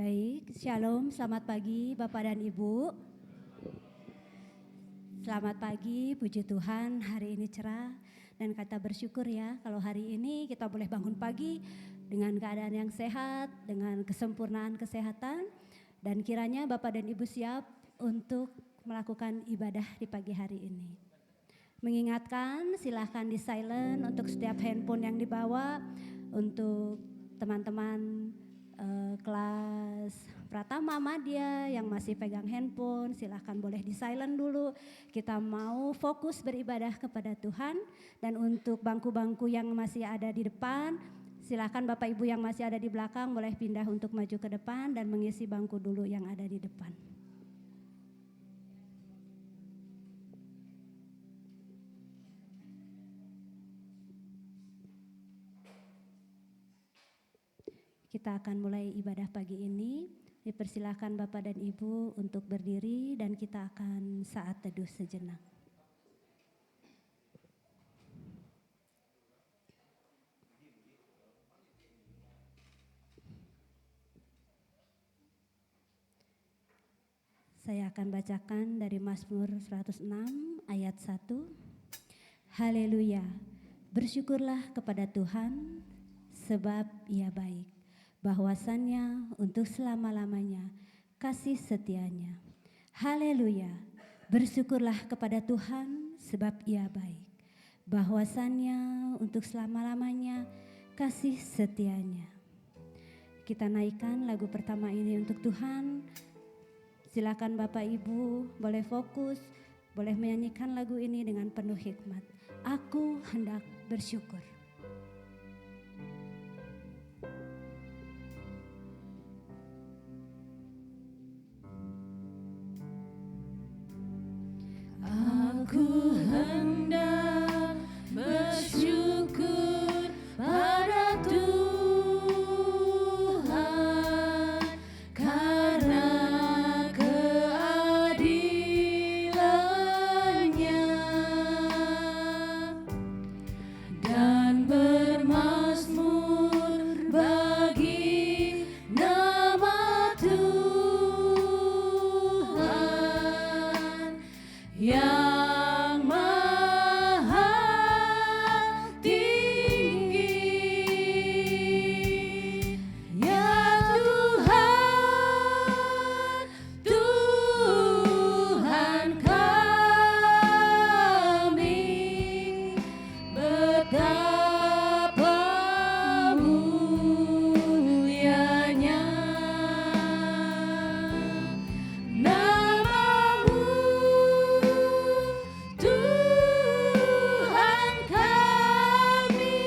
Baik, Shalom, selamat pagi Bapak dan Ibu. Selamat pagi, puji Tuhan, hari ini cerah dan kita bersyukur ya kalau hari ini kita boleh bangun pagi dengan keadaan yang sehat, dengan kesempurnaan kesehatan, dan kiranya Bapak dan Ibu siap untuk melakukan ibadah di pagi hari ini. Mengingatkan, silahkan di silent untuk setiap handphone yang dibawa, untuk teman-teman kelas Pratama Madya yang masih pegang handphone, silahkan boleh di silent dulu. Kita mau fokus beribadah kepada Tuhan. Dan untuk bangku-bangku yang masih ada di depan, silahkan Bapak Ibu yang masih ada di belakang boleh pindah untuk maju ke depan dan mengisi bangku dulu yang ada di depan. Kita akan mulai ibadah pagi ini. Dipersilakan Bapak dan Ibu untuk berdiri dan kita akan saat teduh sejenak. Saya akan bacakan dari Mazmur 106 ayat 1. Haleluya, bersyukurlah kepada Tuhan sebab Ia baik. Bahwasannya untuk selama-lamanya kasih setianya. Haleluya, bersyukurlah kepada Tuhan sebab Ia baik. Bahwasannya untuk selama-lamanya kasih setianya. Kita naikkan lagu pertama ini untuk Tuhan. Silakan Bapak Ibu boleh fokus, boleh menyanyikan lagu ini dengan penuh hikmat. Aku hendak bersyukur. Aku hendak bersyukur pada Tuhan karena keadilan-Nya dan bermazmur bagi nama Tuhan yang maha tinggi. Ya Tuhan, Tuhan kami, betapa mulianya nama-Mu, Tuhan kami,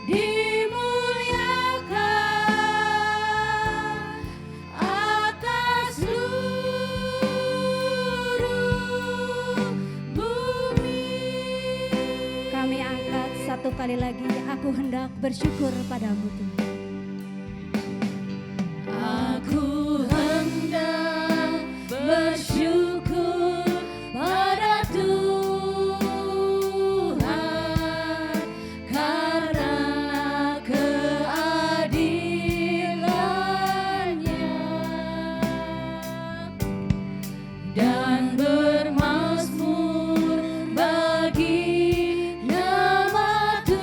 dimuliakan atas seluruh bumi. Kami angkat satu kali lagi, aku hendak bersyukur padamu Tuhan. Aku hendak bersyukur pada Tuhan karena keadilan-Nya dan bermazmur bagi nama Tuhan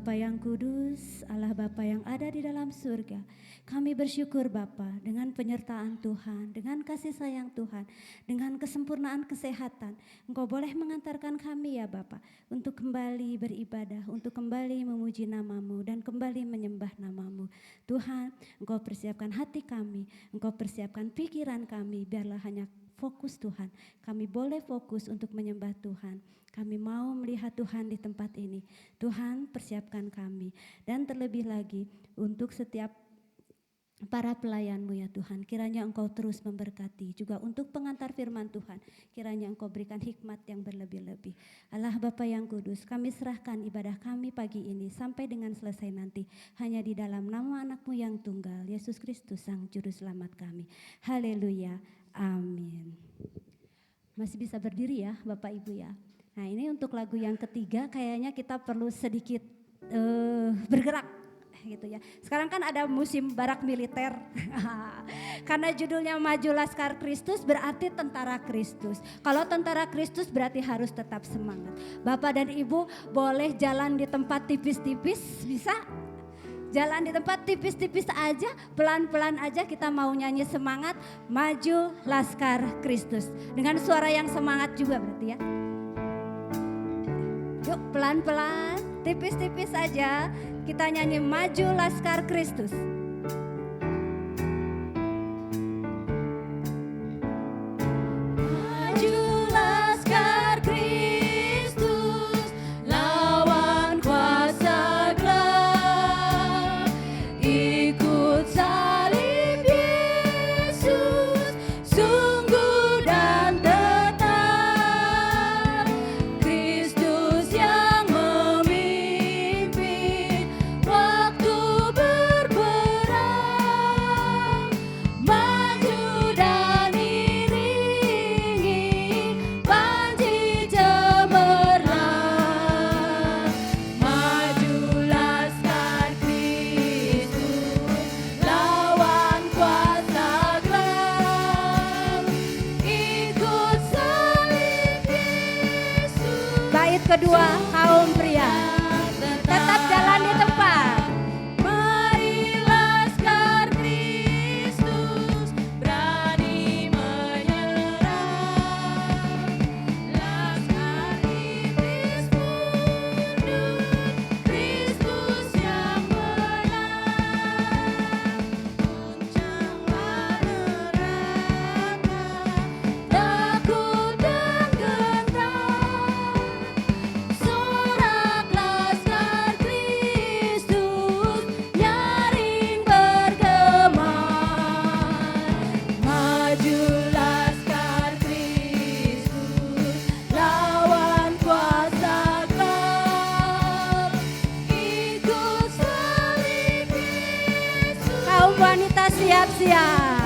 Bapa yang kudus, Allah Bapa yang ada di dalam surga, kami bersyukur Bapa dengan penyertaan Tuhan, dengan kasih sayang Tuhan, dengan kesempurnaan kesehatan. Engkau boleh mengantarkan kami ya Bapa untuk kembali beribadah, untuk kembali memuji nama-Mu dan kembali menyembah nama-Mu. Tuhan, Engkau persiapkan hati kami, Engkau persiapkan pikiran kami, biarlah hanya fokus Tuhan. Kami boleh fokus untuk menyembah Tuhan. Kami mau melihat Tuhan di tempat ini. Tuhan, persiapkan kami. Dan terlebih lagi untuk setiap para pelayan-Mu ya Tuhan, kiranya Engkau terus memberkati. Juga untuk pengantar firman Tuhan, kiranya Engkau berikan hikmat yang berlebih-lebih. Allah Bapa yang kudus, kami serahkan ibadah kami pagi ini sampai dengan selesai nanti, hanya di dalam nama anak-Mu yang tunggal, Yesus Kristus Sang Juru Selamat kami. Haleluya, amin. Masih bisa berdiri ya Bapak Ibu ya. Nah ini untuk lagu yang ketiga kayaknya kita perlu sedikit bergerak gitu ya. Sekarang kan ada musim barak militer. Karena judulnya Maju Laskar Kristus berarti tentara Kristus. Kalau tentara Kristus berarti harus tetap semangat. Bapak dan Ibu boleh jalan di tempat tipis-tipis, bisa? Jalan di tempat tipis-tipis aja, pelan-pelan aja kita mau nyanyi semangat Maju Laskar Kristus. Dengan suara yang semangat juga berarti ya. Yuk pelan-pelan, tipis-tipis aja kita nyanyi Maju Laskar Kristus. Maju Laskar Kristus, lawan kuasa gelap, ikut salib Yesus, sungguh dan tetap. Kristus yang memimpin waktu berperang, maju dan iringi panji cemerlang. Maju Laskar Kristus, lawan kuasa gelap, ikut salib Yesus. Bait kedua kaum pria, tetap jalan di tempat. Mari Laskar Kristus, berani menyerang. Laskar iblis mundur, Kristus yang menang. Goncanglah neraka, takut dan gentar. Sorak Laskar Kristus, nyaring bergemar. Maju Laskar Kristus, lawan kuasa gelap, ikut salib Yesus. Kaum wanita siap-siap.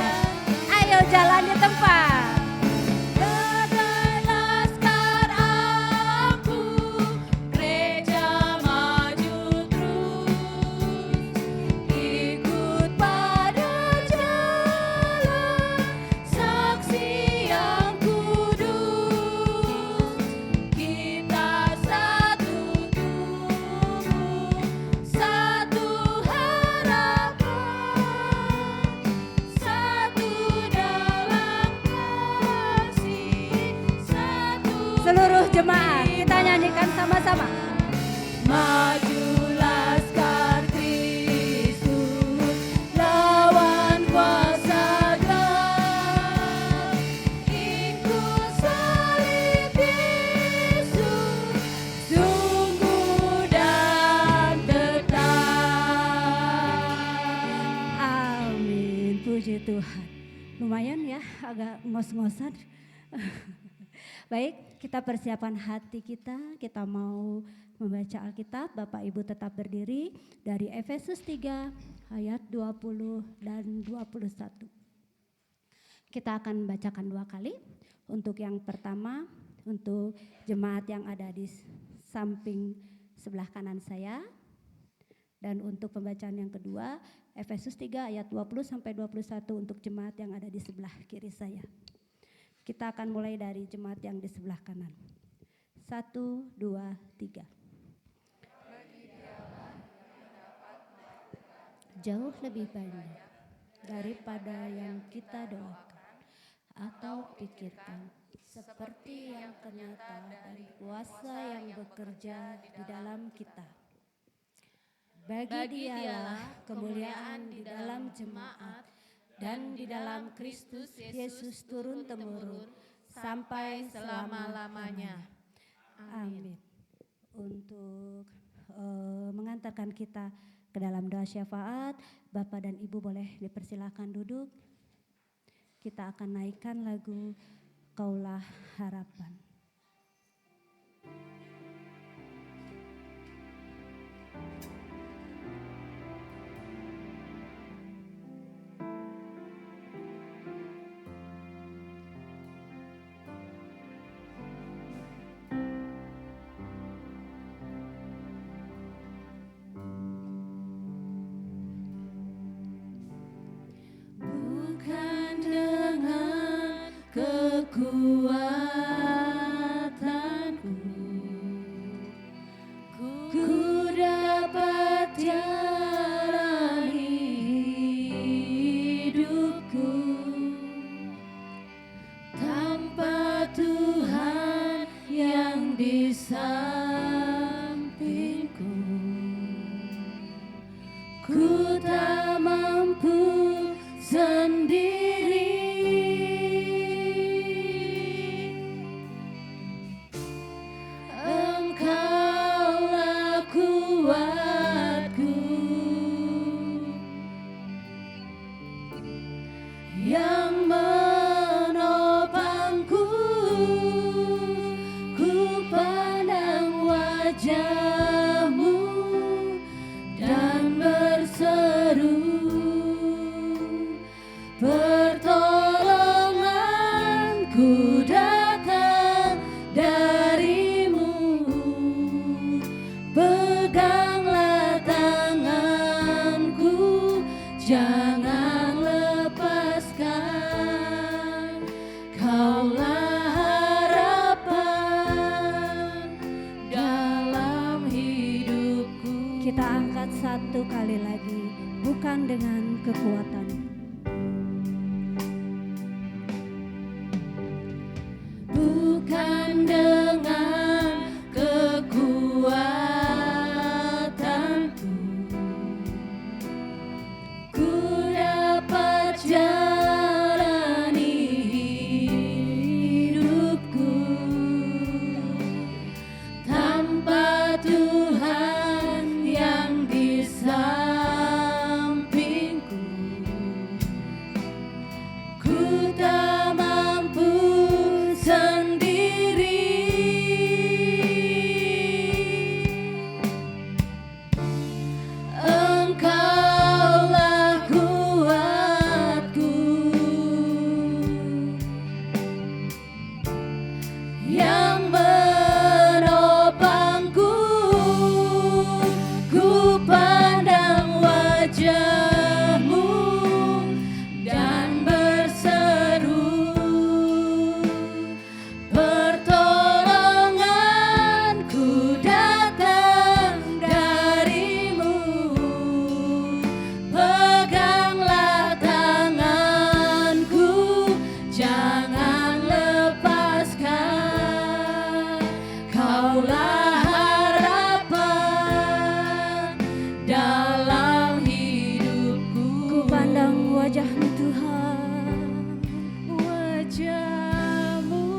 Ayo jalan di tempat. Bagai laskar aku, gereja maju terus, ikut pada jalan saksi yang kudus. Kita satu tubuh, satu harapan, satu dalam kasih, satu Seluruh jemaat kita nyanyikan sama-sama. Maju Laskar Kristus, lawan kuasa gelap, ikut salib Yesus, sungguh dan tetap. Amin, puji Tuhan. Lumayan ya, agak ngos-ngosan. Baik, kita persiapan hati kita mau membaca Alkitab. Bapak Ibu tetap berdiri dari Efesus 3 ayat 20 dan 21. Kita akan bacakan 2 kali. Untuk yang pertama, untuk jemaat yang ada di samping sebelah kanan saya. Dan untuk pembacaan yang kedua, Efesus 3 ayat 20 sampai 21 untuk jemaat yang ada di sebelah kiri saya. Kita akan mulai dari jemaat yang di sebelah kanan. 1, 2, 3. jauh lebih banyak daripada yang kita doakan atau pikirkan, seperti yang ternyata dari kuasa yang bekerja di dalam kita. Bagi Dialah kemuliaan di dalam jemaat dan di dalam Kristus Yesus turun-temurun sampai selama-lamanya. Amin. Untuk mengantarkan kita ke dalam doa syafaat, Bapak dan Ibu boleh dipersilakan duduk. Kita akan naikkan lagu Kaulah Harapan. Bukan dengan kekuatanku ku dapat jalani hidupku tanpa Tuhan yang di sampingku. Ku tak mampu sendiri, Engkaulah kuatku yang menopangku. Ku pandang wajah-Mu dan berseru, pertolonganku datang dari-Mu. Peganglah tanganku, jangan lepaskan. Kaulah harapan dalam hidupku. Kita angkat satu kali lagi, bukan dengan kekuatan. Bukan dengan kekuatanku ku dapat jalani hidupku tanpa Tuhan yang di sampingku. Ku tak mampu sendiri, Engkaulah kuatku yang menopangku. Ku pandang wajah-Mu dan berseru, pertolonganku datang dari-Mu. Peganglah tanganku, jangan lepaskan. Kaulah harapan dalam hidupku. Ku pandang wajah-Mu Tuhan, Wajah-Mu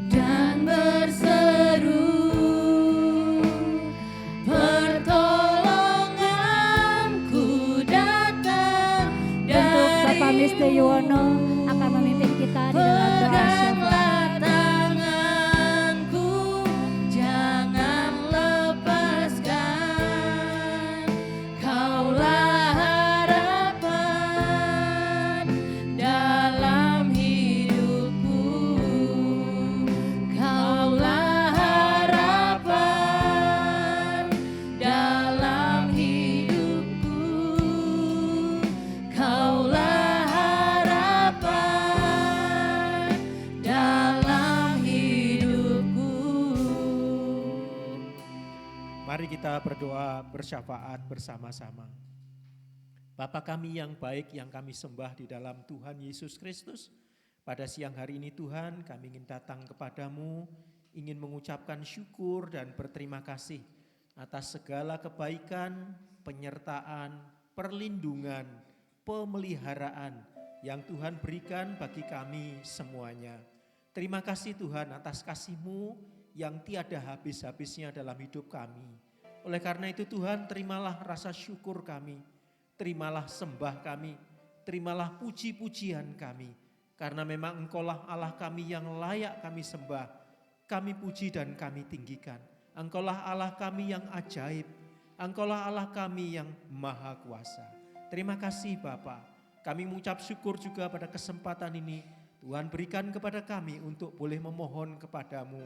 dan berseru, pertolonganku datang untuk Bapak dari-Mu. Mister Yuwono akan memimpin kita di dalam doa syafaat. Peganglah tanganku, jangan lepaskan. Kaulah harapan dalam hidupku. Kaulah harapan dalam hidupku. Kaulah harapan dalam hidupku. Mari kita berdoa bersyafaat bersama-sama. Bapa kami yang baik yang kami sembah di dalam Tuhan Yesus Kristus, pada siang hari ini Tuhan kami ingin datang kepadamu, ingin mengucapkan syukur dan berterima kasih atas segala kebaikan, penyertaan, perlindungan, pemeliharaan yang Tuhan berikan bagi kami semuanya. Terima kasih Tuhan atas kasih-Mu yang tiada habis-habisnya dalam hidup kami. Oleh karena itu Tuhan, terimalah rasa syukur kami, terimalah sembah kami, terimalah puji-pujian kami. Karena memang Engkaulah Allah kami yang layak kami sembah, kami puji dan kami tinggikan. Engkaulah Allah kami yang ajaib, Engkaulah Allah kami yang maha kuasa. Terima kasih Bapa. Kami mengucap syukur juga pada kesempatan ini. Tuhan berikan kepada kami untuk boleh memohon kepadamu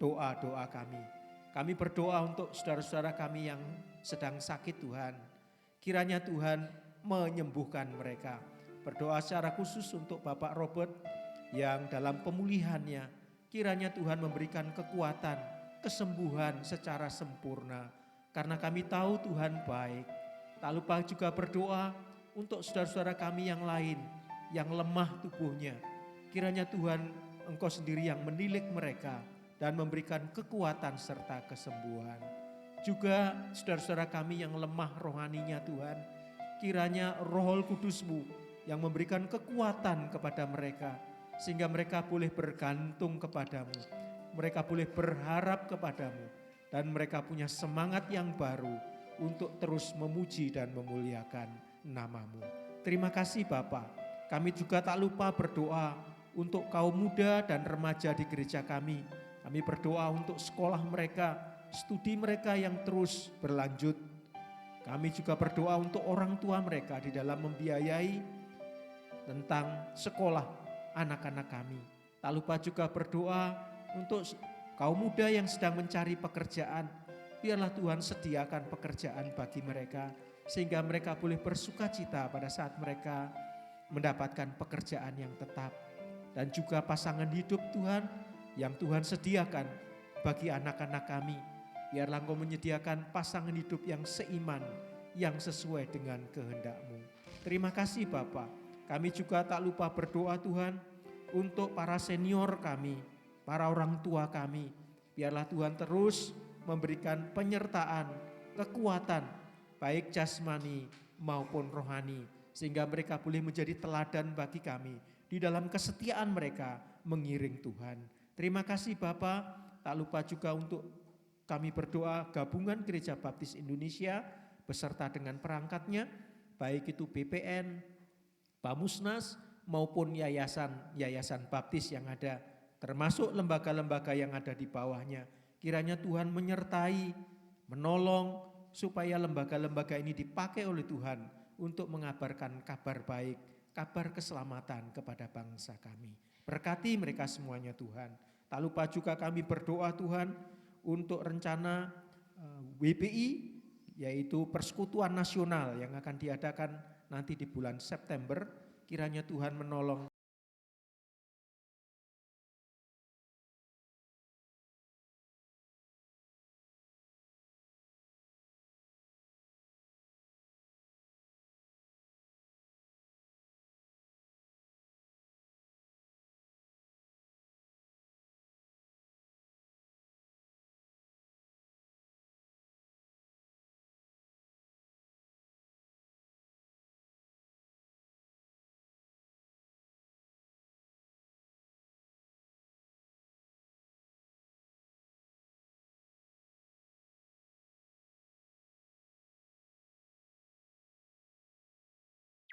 doa-doa kami. Kami berdoa untuk saudara-saudara kami yang sedang sakit Tuhan. Kiranya Tuhan menyembuhkan mereka. Berdoa secara khusus untuk Bapak Robert yang dalam pemulihannya. Kiranya Tuhan memberikan kekuatan, kesembuhan secara sempurna. Karena kami tahu Tuhan baik. Tak lupa juga berdoa untuk saudara-saudara kami yang lain yang lemah tubuhnya. Kiranya Tuhan Engkau sendiri yang menilik mereka dan memberikan kekuatan serta kesembuhan. Juga saudara-saudara kami yang lemah rohaninya Tuhan, kiranya Roh Kudus-Mu yang memberikan kekuatan kepada mereka sehingga mereka boleh bergantung kepadamu, mereka boleh berharap kepadamu dan mereka punya semangat yang baru untuk terus memuji dan memuliakan nama-Mu. Terima kasih Bapa. Kami juga tak lupa berdoa untuk kaum muda dan remaja di gereja kami. Kami berdoa untuk sekolah mereka, studi mereka yang terus berlanjut. Kami juga berdoa untuk orang tua mereka di dalam membiayai tentang sekolah anak-anak kami. Tak lupa juga berdoa untuk kaum muda yang sedang mencari pekerjaan. Biarlah Tuhan sediakan pekerjaan bagi mereka sehingga mereka boleh bersukacita pada saat mereka mendapatkan pekerjaan yang tetap. Dan juga pasangan hidup Tuhan yang Tuhan sediakan bagi anak-anak kami. Biarlah Engkau menyediakan pasangan hidup yang seiman, yang sesuai dengan kehendak-Mu. Terima kasih Bapa. Kami juga tak lupa berdoa Tuhan untuk para senior kami, para orang tua kami. Biarlah Tuhan terus memberikan penyertaan, kekuatan, baik jasmani maupun rohani. Sehingga mereka boleh menjadi teladan bagi kami di dalam kesetiaan mereka mengiring Tuhan. Terima kasih Bapa. Tak lupa juga untuk kami berdoa gabungan Gereja Baptis Indonesia beserta dengan perangkatnya, baik itu BPN, Bamusnas maupun yayasan baptis yang ada, termasuk lembaga-lembaga yang ada di bawahnya. Kiranya Tuhan menyertai, menolong supaya lembaga-lembaga ini dipakai oleh Tuhan untuk mengabarkan kabar baik, kabar keselamatan kepada bangsa kami. Berkati mereka semuanya Tuhan. Tak lupa juga kami berdoa Tuhan untuk rencana WPI, yaitu Persekutuan Nasional yang akan diadakan nanti di bulan September. Kiranya Tuhan menolong.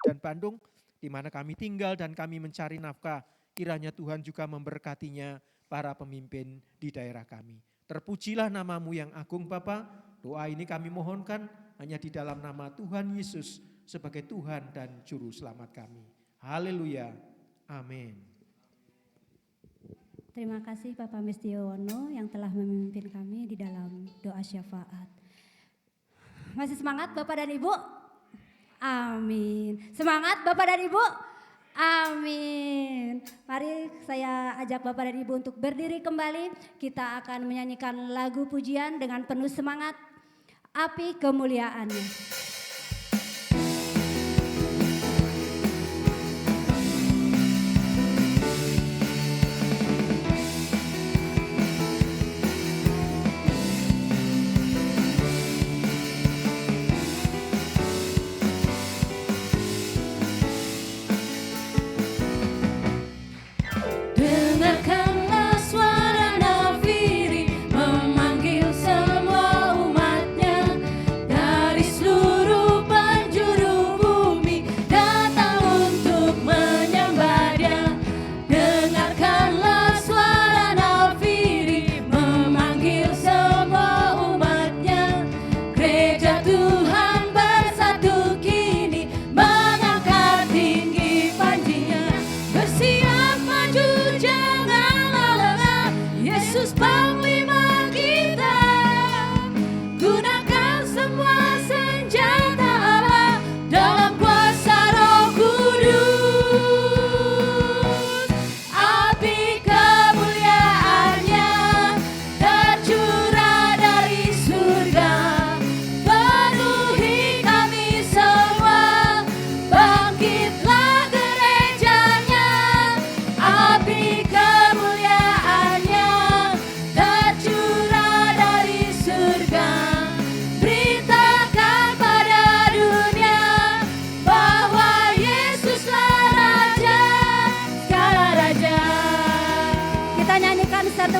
Dan Bandung, di mana kami tinggal dan kami mencari nafkah. Kiranya Tuhan juga memberkatinya para pemimpin di daerah kami. Terpujilah nama-Mu yang agung Bapa. Doa ini kami mohonkan hanya di dalam nama Tuhan Yesus sebagai Tuhan dan Juru Selamat kami. Haleluya. Amin. Terima kasih Bapak Mestiono yang telah memimpin kami di dalam doa syafaat. Masih semangat Bapak dan Ibu? Amin. Semangat Bapak dan Ibu? Amin. Mari saya ajak Bapak dan Ibu untuk berdiri kembali. Kita akan menyanyikan lagu pujian dengan penuh semangat. Api kemuliaannya.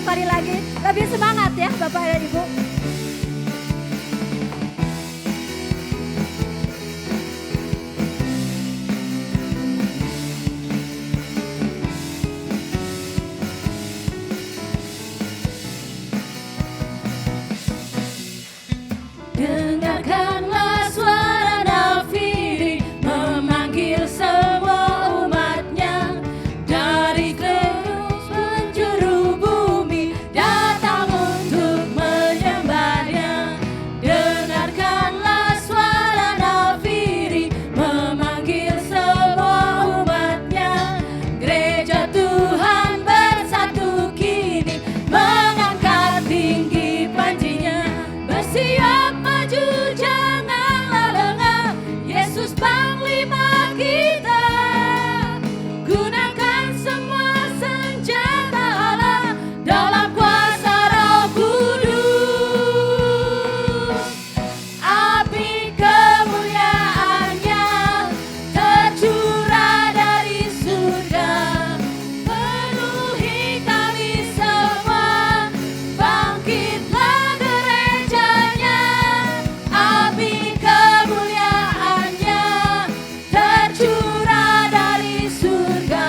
kali lagi. Lebih semangat ya Bapak dan Ibu. Dengarkanlah suara Nafiri memanggil semua umatnya dari penjuru bumi datang untuk menyembahnya. Dengarkanlah suara Nafiri memanggil semua umatnya. Gereja Tuhan bersatu kini mengangkat tinggi panjinya. Bersiap maju janganlah lengah, Yesus Panglima kita. Gunakan semua senjata Allah dalam kuasa Roh Kudus. Api kemuliaan-Nya tercurah dari surga, penuhi kami semua. Bangkitlah gerejanya. Api kemuliaan-Nya tercurah dari surga.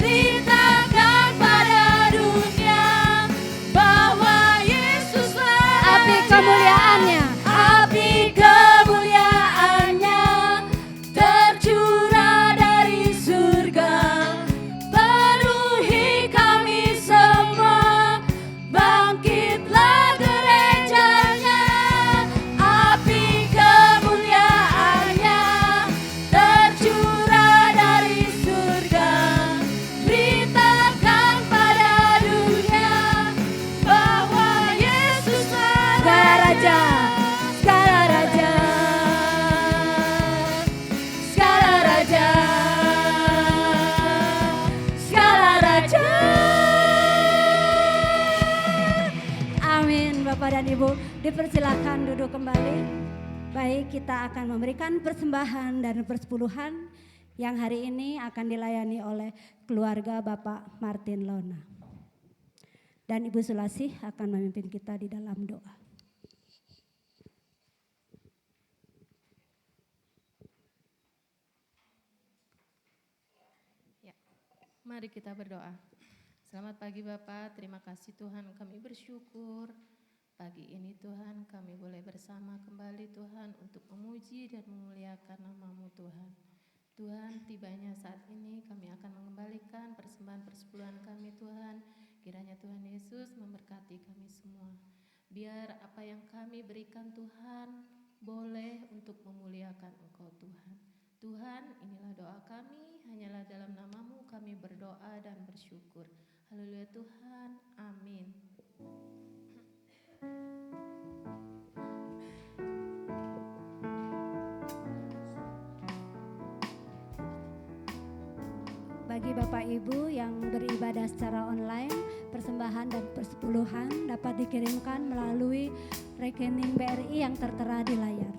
Beritakan pada dunia bahwa Yesuslah Api Raja. kemuliaan-Nya. Api kemuliaan-Nya tercurah dari surga, penuhi kami semua. Bangkitlah gerejanya. Api kemuliaan-Nya tercurah dari surga. Beritakan pada dunia bahwa Yesuslah Segala raja, segala raja. Segala raja, segala raja. Amin Bapak dan Ibu. Dipersilakan duduk kembali. Baik, kita akan memberikan persembahan dan persepuluhan yang hari ini akan dilayani oleh keluarga Bapak Martin Lona. Dan Ibu Sulasih akan memimpin kita di dalam doa. Ya, mari kita berdoa. Selamat pagi Bapak, terima kasih Tuhan, kami bersyukur. Pagi ini Tuhan kami boleh bersama kembali Tuhan untuk memuji dan memuliakan nama-Mu Tuhan. Tuhan, tibanya saat ini kami akan mengembalikan persembahan persepuluhan kami Tuhan. Kiranya Tuhan Yesus memberkati kami semua. Biar apa yang kami berikan Tuhan boleh untuk memuliakan Engkau Tuhan. Tuhan, inilah doa kami, hanyalah dalam nama-Mu kami berdoa dan bersyukur. Haleluya Tuhan, amin. Bagi Bapak Ibu yang beribadah secara online, persembahan dan persepuluhan dapat dikirimkan melalui rekening BRI yang tertera di layar.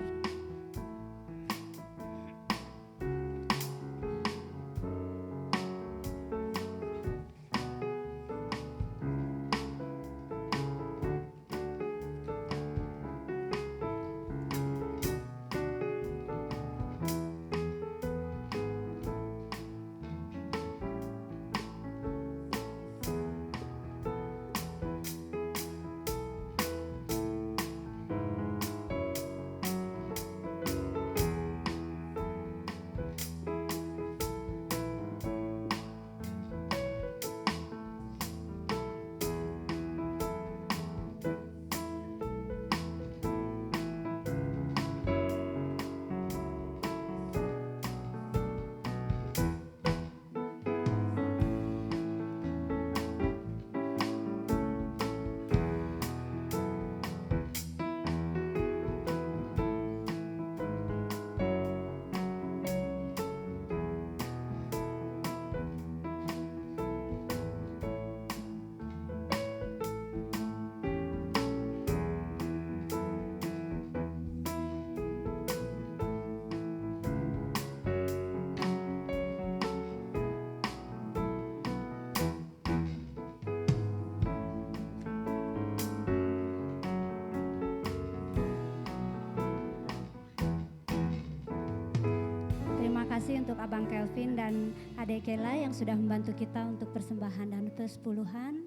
kasih untuk Abang Kelvin dan Adek Kela yang sudah membantu kita untuk persembahan dan persepuluhan.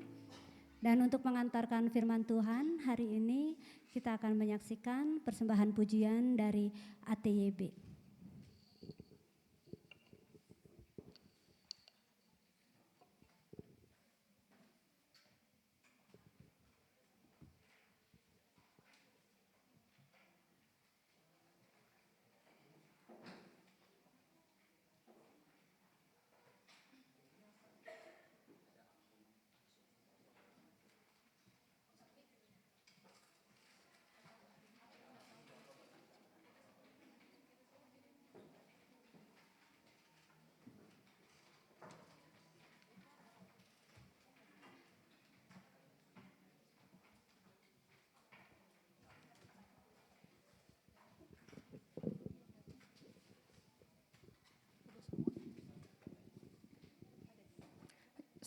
Dan untuk mengantarkan firman Tuhan, hari ini kita akan menyaksikan persembahan pujian dari ATYB.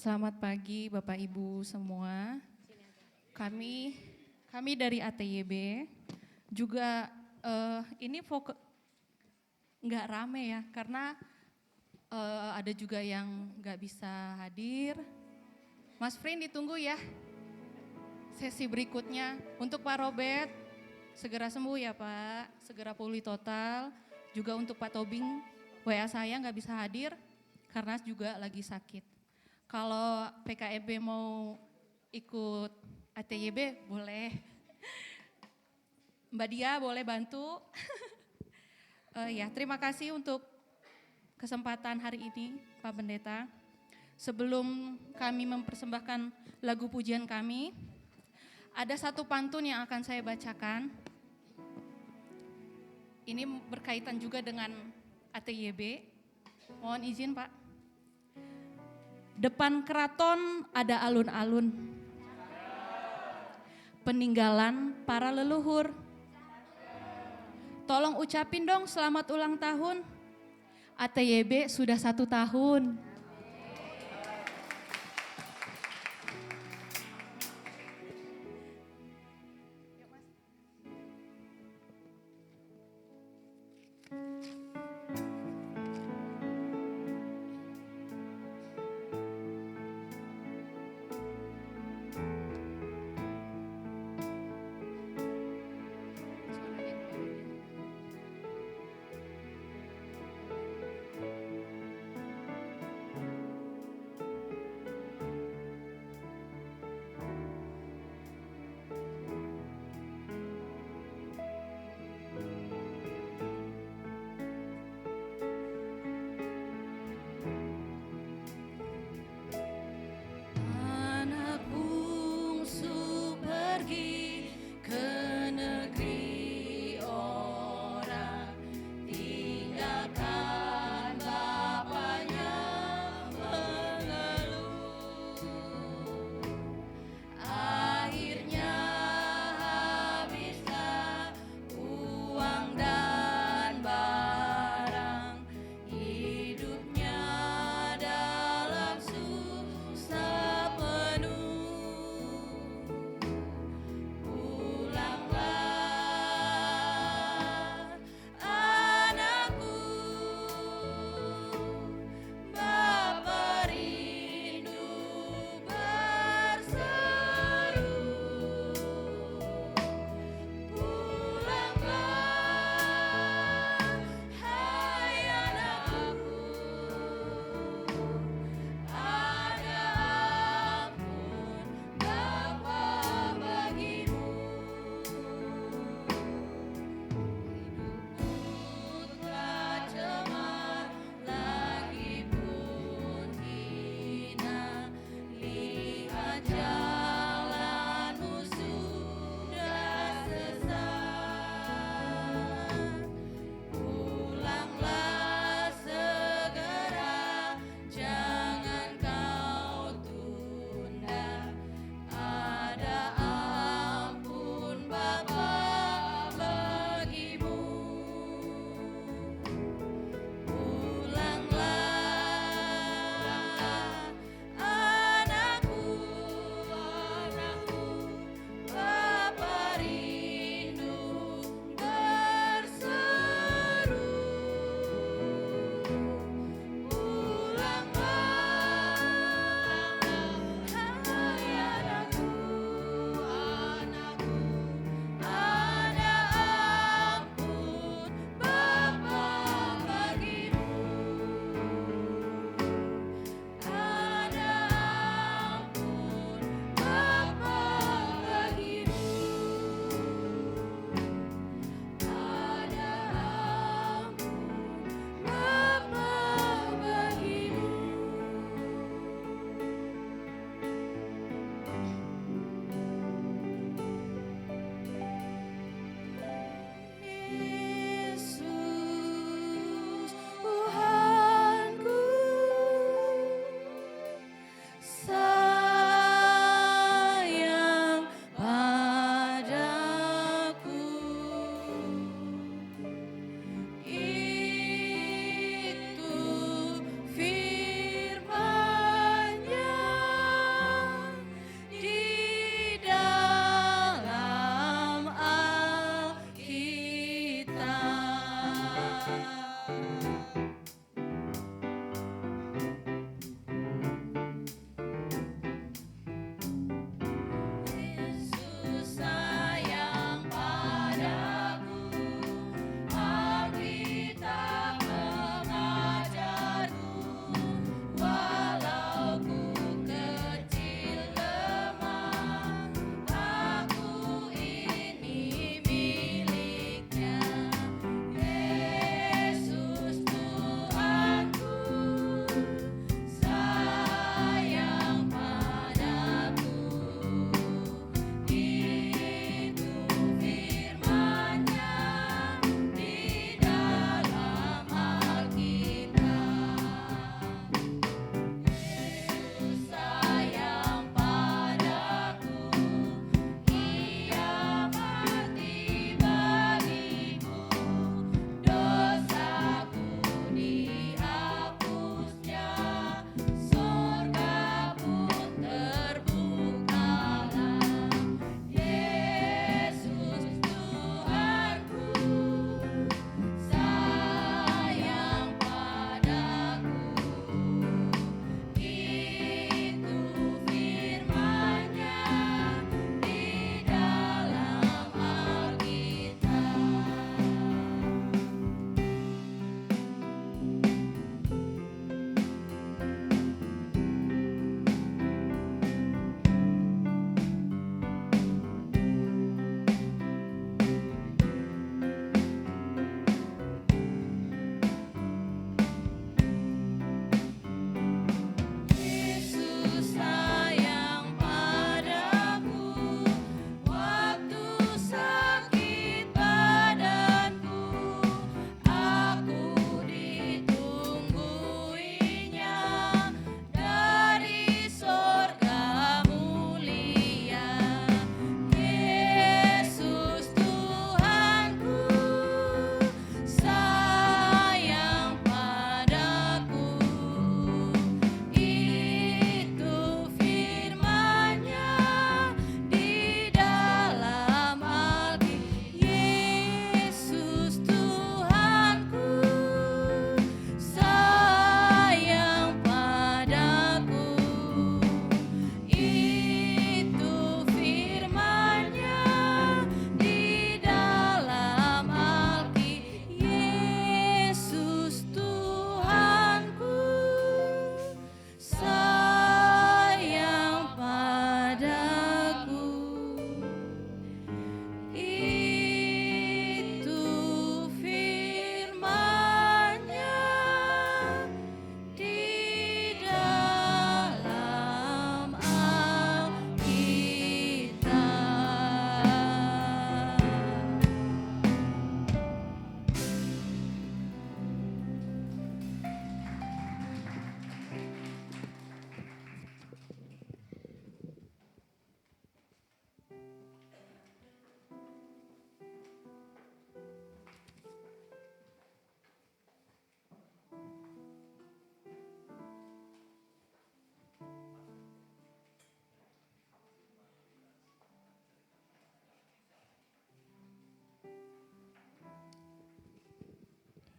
Selamat pagi Bapak Ibu semua. Kami dari ATYB juga ini nggak rame ya karena ada juga yang nggak bisa hadir. Mas Frin ditunggu ya sesi berikutnya. Untuk Pak Robert segera sembuh ya Pak, segera pulih total. Juga untuk Pak Tobing WA saya nggak bisa hadir karena juga lagi sakit. Kalau PKEB mau ikut ATYB boleh. Mbak Dia boleh bantu. Ya, terima kasih untuk kesempatan hari ini Pak Pendeta. Sebelum kami mempersembahkan lagu pujian kami, ada satu pantun yang akan saya bacakan. Ini berkaitan juga dengan ATYB. Mohon izin Pak. Depan keraton ada alun-alun, peninggalan para leluhur. Tolong ucapin dong selamat ulang tahun. ATYB sudah 1 tahun.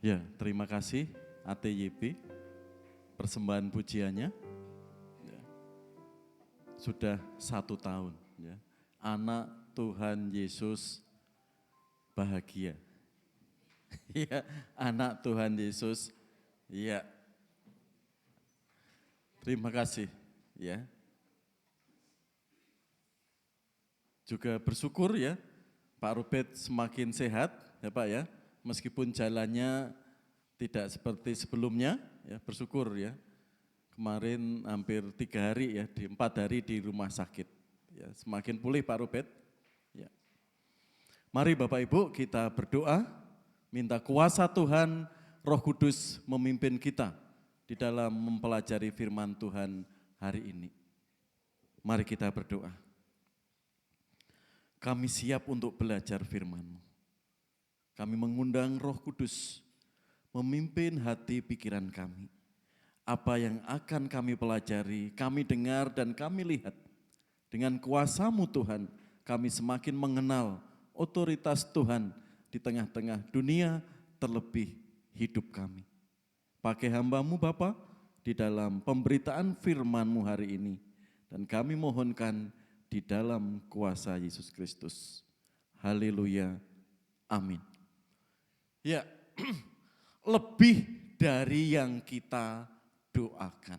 Ya, terima kasih ATYP persembahan pujiannya. Ya, sudah 1 tahun. Ya. Anak Tuhan Yesus bahagia. Ya, anak Tuhan Yesus. Ya, terima kasih. Ya, juga bersyukur ya, Pak Rubet semakin sehat, ya Pak ya. Meskipun jalannya tidak seperti sebelumnya, ya bersyukur ya. Kemarin hampir 3 hari ya, 4 hari di rumah sakit. Ya, semakin pulih Pak Rubet. Ya. Mari Bapak Ibu kita berdoa, minta kuasa Tuhan, Roh Kudus memimpin kita di dalam mempelajari firman Tuhan hari ini. Mari kita berdoa. Kami siap untuk belajar firman-Mu. Kami mengundang Roh Kudus memimpin hati pikiran kami. Apa yang akan kami pelajari, kami dengar dan kami lihat. Dengan kuasa-Mu Tuhan, kami semakin mengenal otoritas Tuhan di tengah-tengah dunia, terlebih hidup kami. Pakai hamba-Mu Bapa di dalam pemberitaan firman-Mu hari ini. Dan kami mohonkan di dalam kuasa Yesus Kristus. Haleluya. Amin. Ya, lebih dari yang kita doakan.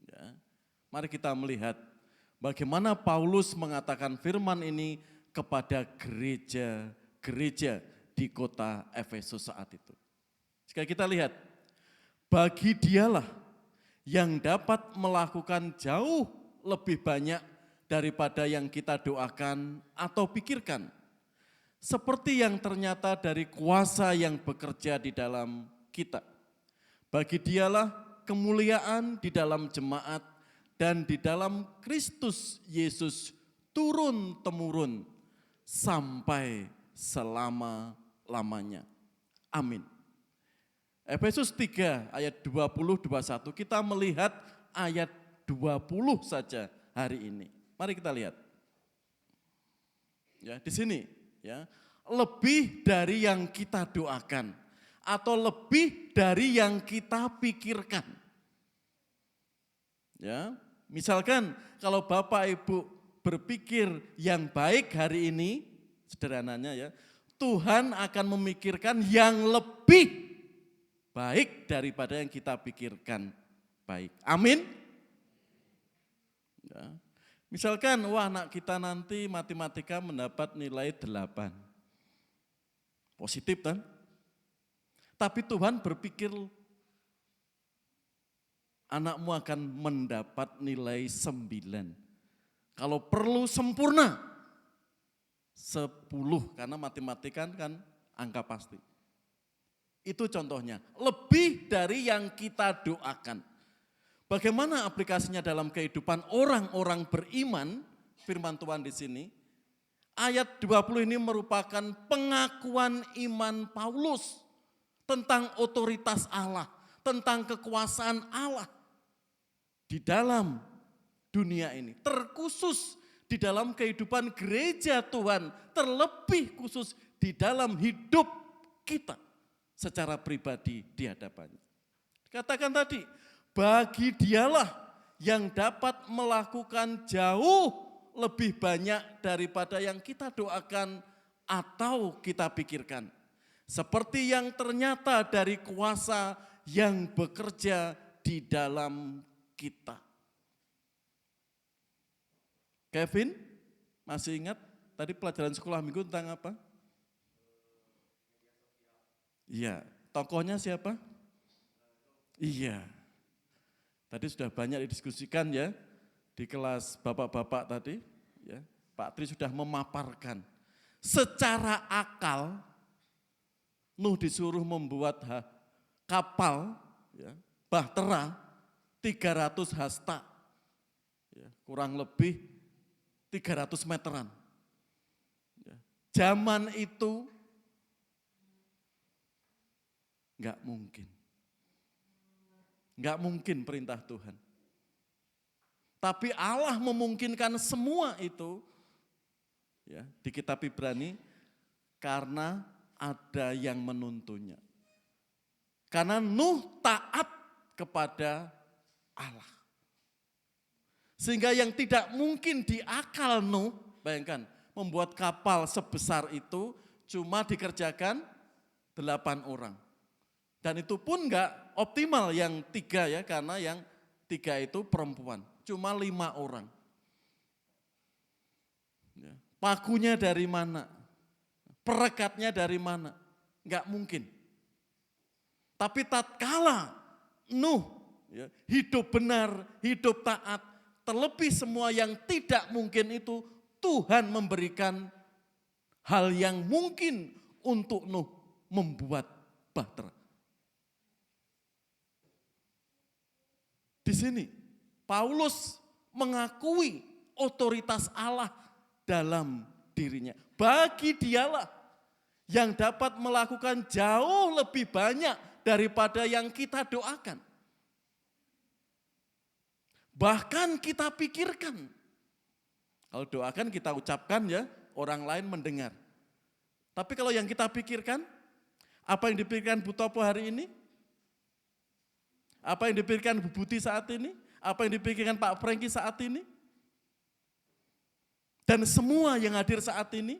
Ya, mari kita melihat bagaimana Paulus mengatakan firman ini kepada gereja-gereja di kota Efesus saat itu. Jika kita lihat, bagi Dialah yang dapat melakukan jauh lebih banyak daripada yang kita doakan atau pikirkan. Seperti yang ternyata dari kuasa yang bekerja di dalam kita. Bagi Dialah kemuliaan di dalam jemaat dan di dalam Kristus Yesus turun-temurun sampai selama-lamanya. Amin. Efesus 3 ayat 20-21, kita melihat ayat 20 saja hari ini. Mari kita lihat. Ya, di sini ya, lebih dari yang kita doakan atau lebih dari yang kita pikirkan. Ya, misalkan kalau Bapak Ibu berpikir yang baik hari ini, sederhananya ya, Tuhan akan memikirkan yang lebih baik daripada yang kita pikirkan baik. Amin. Ya. Misalkan, wah anak kita nanti matematika mendapat nilai 8. Positif kan? Tapi Tuhan berpikir anakmu akan mendapat nilai 9. Kalau perlu sempurna, 10 karena matematika kan angka pasti. Itu contohnya, lebih dari yang kita doakan. Bagaimana aplikasinya dalam kehidupan orang-orang beriman, firman Tuhan di sini. Ayat 20 ini merupakan pengakuan iman Paulus tentang otoritas Allah, tentang kekuasaan Allah di dalam dunia ini. Terkhusus di dalam kehidupan gereja Tuhan, terlebih khusus di dalam hidup kita secara pribadi di hadapannya. Katakan tadi, bagi Dialah yang dapat melakukan jauh lebih banyak daripada yang kita doakan atau kita pikirkan. Seperti yang ternyata dari kuasa yang bekerja di dalam kita. Kevin, masih ingat tadi pelajaran sekolah minggu tentang apa? Iya, tokohnya siapa? Iya. Tadi sudah banyak didiskusikan ya di kelas bapak-bapak tadi, ya. Pak Tri sudah memaparkan. Secara akal, Nuh disuruh membuat kapal, ya, bahtera 300 hasta, ya, kurang lebih 300 meteran. Ya. Zaman itu enggak mungkin. Enggak mungkin perintah Tuhan. Tapi Allah memungkinkan semua itu ya, di kitab Ibrani karena ada yang menuntunnya. Karena Nuh taat kepada Allah. Sehingga yang tidak mungkin diakal Nuh, bayangkan, membuat kapal sebesar itu cuma dikerjakan 8 orang. Dan itu pun enggak optimal yang 3 ya, karena yang 3 itu perempuan, cuma 5 orang. Ya. Pakunya dari mana? Perekatnya dari mana? Enggak mungkin. Tapi tatkala Nuh ya, hidup benar, hidup taat, terlebih semua yang tidak mungkin itu, Tuhan memberikan hal yang mungkin untuk Nuh membuat bahtera. Di sini Paulus mengakui otoritas Allah dalam dirinya. Bagi dialah yang dapat melakukan jauh lebih banyak daripada yang kita doakan. Bahkan kita pikirkan. Kalau doakan kita ucapkan ya, orang lain mendengar. Tapi kalau yang kita pikirkan, apa yang dipikirkan Bu Topo hari ini? Apa yang dipikirkan Bu Buti saat ini? Apa yang dipikirkan Pak Franky saat ini? Dan semua yang hadir saat ini,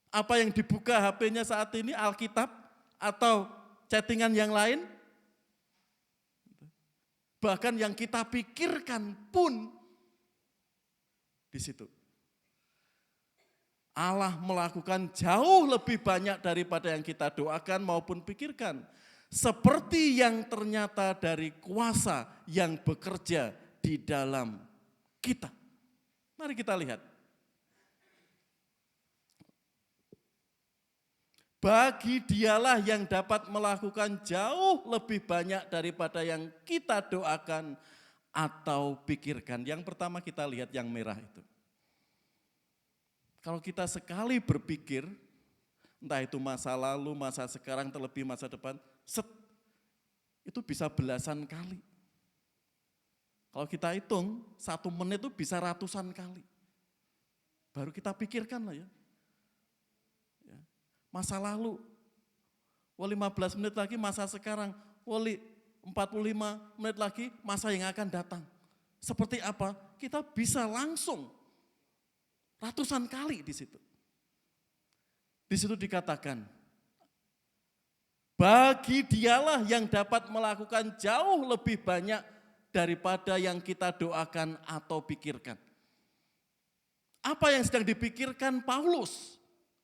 apa yang dibuka HP-nya saat ini, Alkitab atau chattingan yang lain, bahkan yang kita pikirkan pun di situ. Allah melakukan jauh lebih banyak daripada yang kita doakan maupun pikirkan. Seperti yang ternyata dari kuasa yang bekerja di dalam kita. Mari kita lihat. Bagi dialah yang dapat melakukan jauh lebih banyak daripada yang kita doakan atau pikirkan. Yang pertama kita lihat yang merah itu. Kalau kita sekali berpikir, entah itu masa lalu, masa sekarang, terlebih masa depan, itu bisa belasan kali. Kalau kita hitung, 1 menit itu bisa ratusan kali. Baru kita pikirkan lah ya. Masa lalu, 15 menit lagi masa sekarang, 45 menit lagi masa yang akan datang. Seperti apa? Kita bisa langsung ratusan kali di situ. Di situ dikatakan, bagi dialah yang dapat melakukan jauh lebih banyak daripada yang kita doakan atau pikirkan. Apa yang sedang dipikirkan Paulus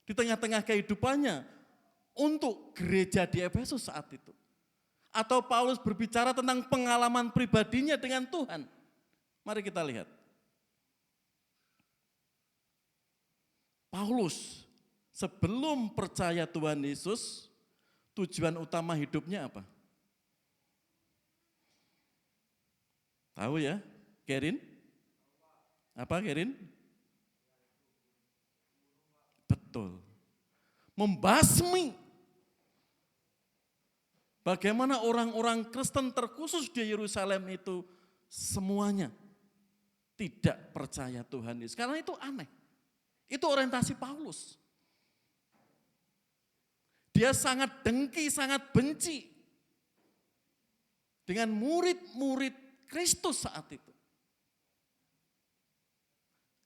di tengah-tengah kehidupannya untuk gereja di Efesus saat itu? Atau Paulus berbicara tentang pengalaman pribadinya dengan Tuhan? Mari kita lihat. Paulus sebelum percaya Tuhan Yesus, tujuan utama hidupnya apa? Tahu ya, Kerin? Apa Kerin? Betul. Membasmi. Bagaimana orang-orang Kristen terkhusus di Yerusalem itu semuanya tidak percaya Tuhan Yesus. Karena itu aneh. Itu orientasi Paulus. Dia sangat dengki, sangat benci dengan murid-murid Kristus saat itu.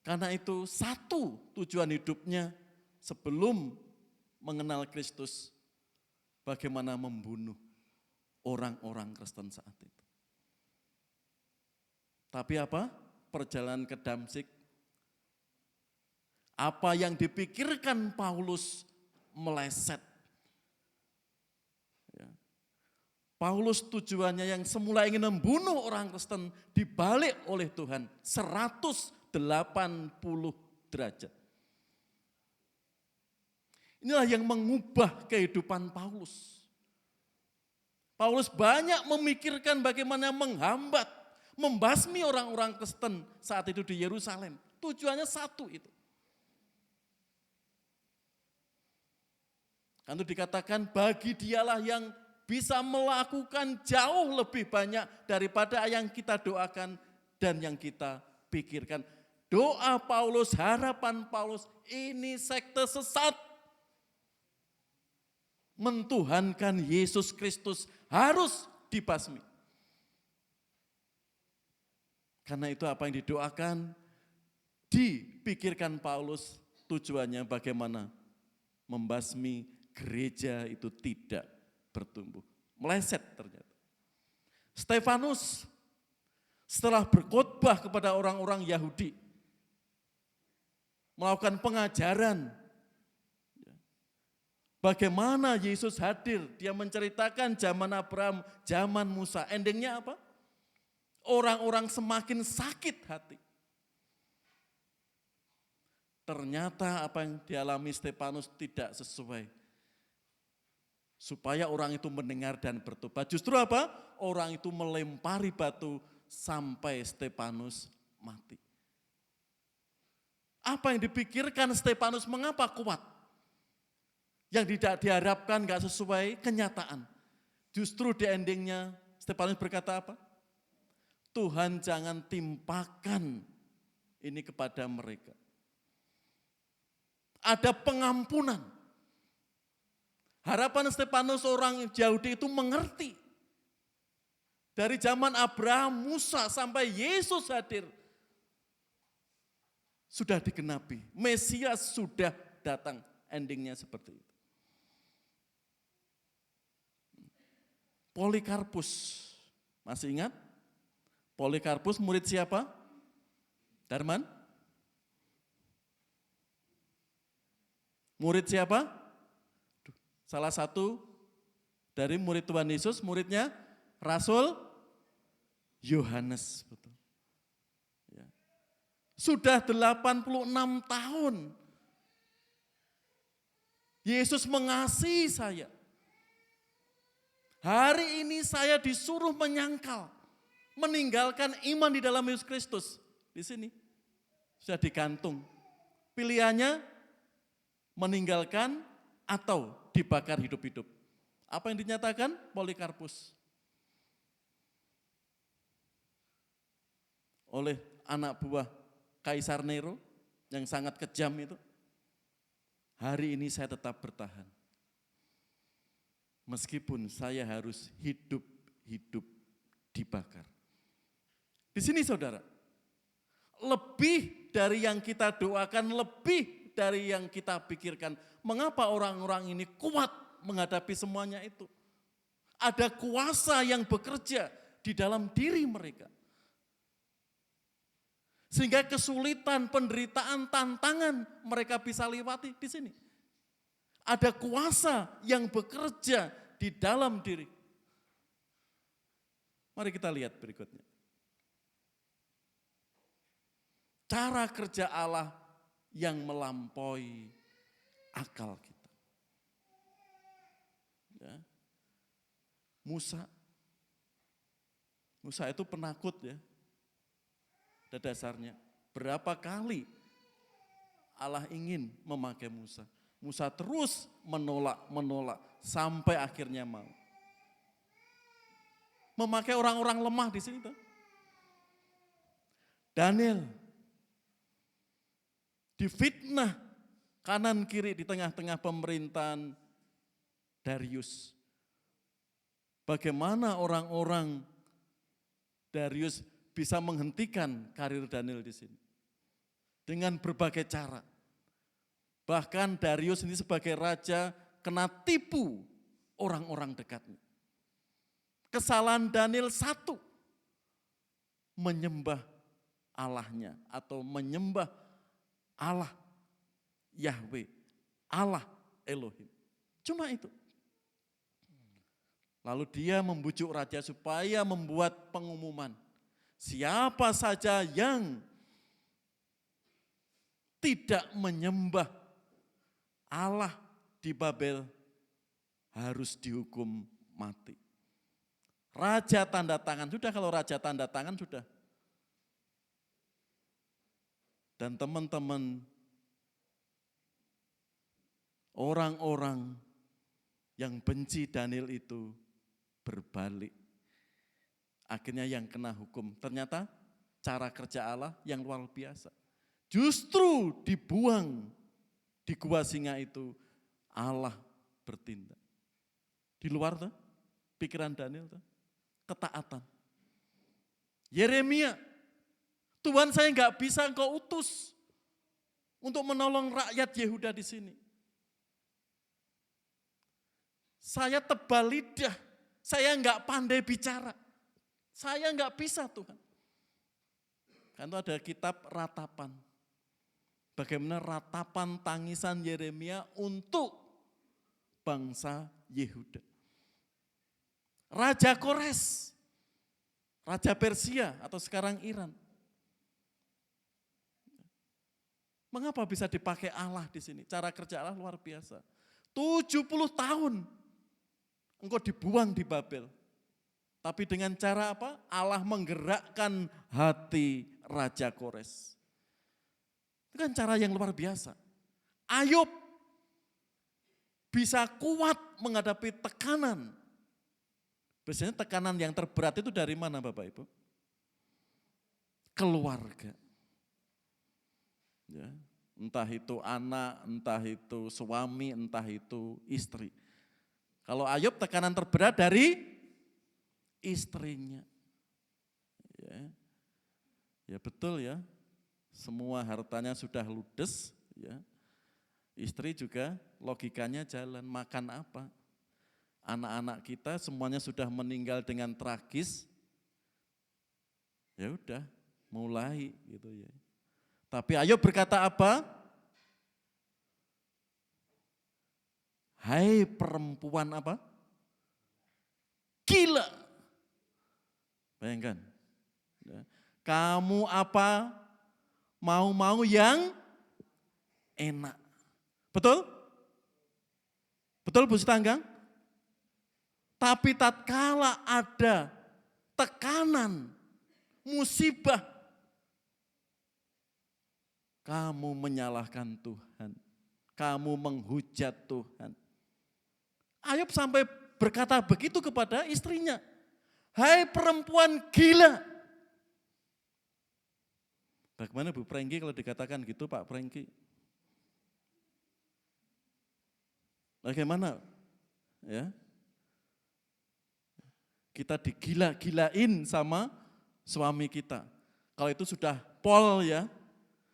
Karena itu satu tujuan hidupnya sebelum mengenal Kristus, bagaimana membunuh orang-orang Kristen saat itu. Tapi apa? Perjalanan ke Damsyik, apa yang dipikirkan Paulus meleset. Paulus tujuannya yang semula ingin membunuh orang Kristen dibalik oleh Tuhan 180 derajat. Inilah yang mengubah kehidupan Paulus. Paulus banyak memikirkan bagaimana menghambat, membasmi orang-orang Kristen saat itu di Yerusalem. Tujuannya satu itu. Kan itu dikatakan bagi dialah yang bisa melakukan jauh lebih banyak daripada yang kita doakan dan yang kita pikirkan. Doa Paulus, harapan Paulus, ini sekte sesat. mentuhankan Yesus Kristus harus dibasmi. Karena itu apa yang didoakan, dipikirkan Paulus, tujuannya bagaimana membasmi gereja itu tidak bertumbuh. Meleset ternyata. Stefanus setelah berkhotbah kepada orang-orang Yahudi, melakukan pengajaran, bagaimana Yesus hadir, dia menceritakan zaman Abraham, zaman Musa. Endingnya apa? Orang-orang semakin sakit hati. Ternyata apa yang dialami Stefanus tidak sesuai. Supaya orang itu mendengar dan bertobat. Justru apa? Orang itu melempari batu sampai Stefanus mati. Apa yang dipikirkan Stefanus, mengapa kuat? Yang tidak diharapkan gak sesuai kenyataan. Justru di endingnya Stefanus berkata apa? Tuhan jangan timpakan ini kepada mereka. Ada pengampunan. Harapan Stefanus orang Yahudi itu mengerti. Dari zaman Abraham, Musa sampai Yesus hadir. Sudah digenapi. Mesias sudah datang. Endingnya seperti itu. Polikarpus. Masih ingat? Polikarpus murid siapa? Darman? Murid siapa? Salah satu dari murid Tuhan Yesus, muridnya Rasul Yohanes. Betul. Ya. Sudah 86 tahun Yesus mengasihi saya. Hari ini saya disuruh menyangkal, meninggalkan iman di dalam Yesus Kristus. Di sini sudah digantung. Pilihannya meninggalkan atau dibakar hidup-hidup. Apa yang dinyatakan? Polikarpus. Oleh anak buah Kaisar Nero yang sangat kejam itu. Hari ini saya tetap bertahan. Meskipun saya harus hidup dibakar. Di sini saudara, lebih dari yang kita doakan, lebih dari yang kita pikirkan. Mengapa orang-orang ini kuat menghadapi semuanya itu? Ada kuasa yang bekerja di dalam diri mereka. Sehingga kesulitan, penderitaan, tantangan mereka bisa lewati di sini. Ada kuasa yang bekerja di dalam diri. Mari kita lihat berikutnya. Cara kerja Allah yang melampaui akal kita. Ya. Musa itu penakut ya. Pada dasarnya, berapa kali Allah ingin memakai Musa. Musa terus menolak sampai akhirnya mau. Memakai orang-orang lemah di sini tuh. Daniel difitnah kanan kiri di tengah-tengah pemerintahan Darius. Bagaimana orang-orang Darius bisa menghentikan karir Daniel di sini. Dengan berbagai cara. Bahkan Darius ini sebagai raja kena tipu orang-orang dekatnya. Kesalahan Daniel satu, menyembah Allahnya atau menyembah Allah Yahweh, Allah Elohim. Cuma itu. Lalu dia membujuk raja supaya membuat pengumuman. Siapa saja yang tidak menyembah Allah di Babel harus dihukum mati. Raja tanda tangan, sudah kalau raja tanda tangan sudah. Dan teman-teman, orang-orang yang benci Daniel itu berbalik. Akhirnya yang kena hukum, ternyata cara kerja Allah yang luar biasa. Justru dibuang di gua singa itu, Allah bertindak. Di luar tuh, pikiran Daniel tuh, ketaatan. Yeremia, Tuhan saya nggak bisa engkau utus untuk menolong rakyat Yehuda di sini. Saya tebal lidah, saya nggak pandai bicara, saya nggak bisa Tuhan. Kan itu ada kitab ratapan. Bagaimana ratapan tangisan Yeremia untuk bangsa Yehuda. Raja Kores, Raja Persia atau sekarang Iran. Mengapa bisa dipakai Allah di sini? Cara kerja Allah luar biasa. 70 tahun engkau dibuang di Babel. Tapi dengan cara apa? Allah menggerakkan hati Raja Kores. Itu kan cara yang luar biasa. Ayub bisa kuat menghadapi tekanan. Biasanya tekanan yang terberat itu dari mana Bapak Ibu? Keluarga. Ya, entah itu anak, entah itu suami, entah itu istri. Kalau Ayub tekanan terberat dari istrinya. Ya betul ya, semua hartanya sudah ludes. Ya. Istri juga logikanya jalan, makan apa? Anak-anak kita semuanya sudah meninggal dengan tragis. Ya udah, mulai gitu ya. Tapi Ayub berkata apa? Hai perempuan apa? Gila. Bayangkan. Ya. Kamu apa? Mau-mau yang enak. Betul? Betul Bu Sitanggang? Tapi tatkala ada tekanan, musibah, kamu menyalahkan Tuhan, kamu menghujat Tuhan. Ayub sampai berkata begitu kepada istrinya, hai perempuan gila. Bagaimana Bu Prengki kalau dikatakan gitu Pak Prengki? Bagaimana? Ya. Kita digila-gilain sama suami kita. Kalau itu sudah pol ya,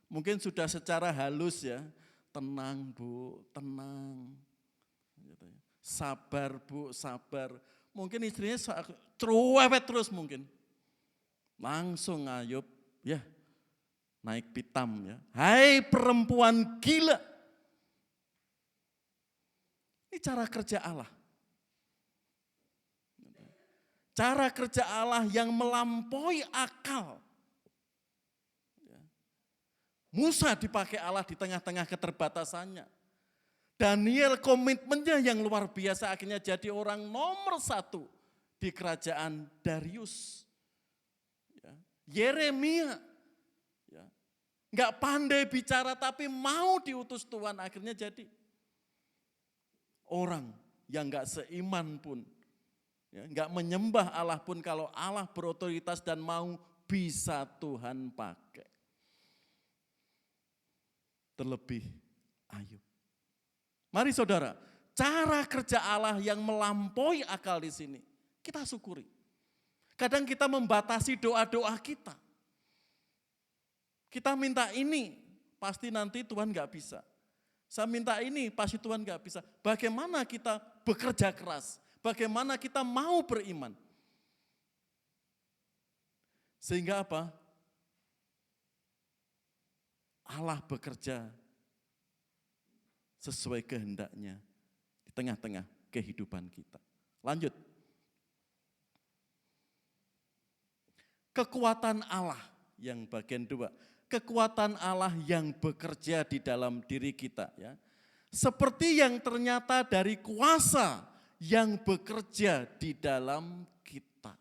mungkin sudah secara halus ya, tenang Bu, tenang. Sabar Bu, sabar. Mungkin istrinya cerewet terus mungkin. Langsung Ayub, ya naik pitam ya. Hai perempuan gila. Ini cara kerja Allah. Cara kerja Allah yang melampaui akal. Musa dipakai Allah di tengah-tengah keterbatasannya. Daniel komitmennya yang luar biasa akhirnya jadi orang nomor 1 di kerajaan Darius. Yeremia nggak pandai bicara tapi mau diutus Tuhan akhirnya jadi orang yang nggak seiman pun, nggak menyembah Allah pun kalau Allah berotoritas dan mau bisa Tuhan pakai. Terlebih Ayub. Mari saudara, cara kerja Allah yang melampaui akal di sini, kita syukuri. Kadang kita membatasi doa-doa kita. Kita minta ini, pasti nanti Tuhan gak bisa. Saya minta ini, pasti Tuhan gak bisa. Bagaimana kita bekerja keras? Bagaimana kita mau beriman? Sehingga apa? Allah bekerja sesuai kehendaknya di tengah-tengah kehidupan kita. Lanjut. Kekuatan Allah yang bagian 2. Kekuatan Allah yang bekerja di dalam diri kita. Ya. Seperti yang ternyata dari kuasa yang bekerja di dalam kita.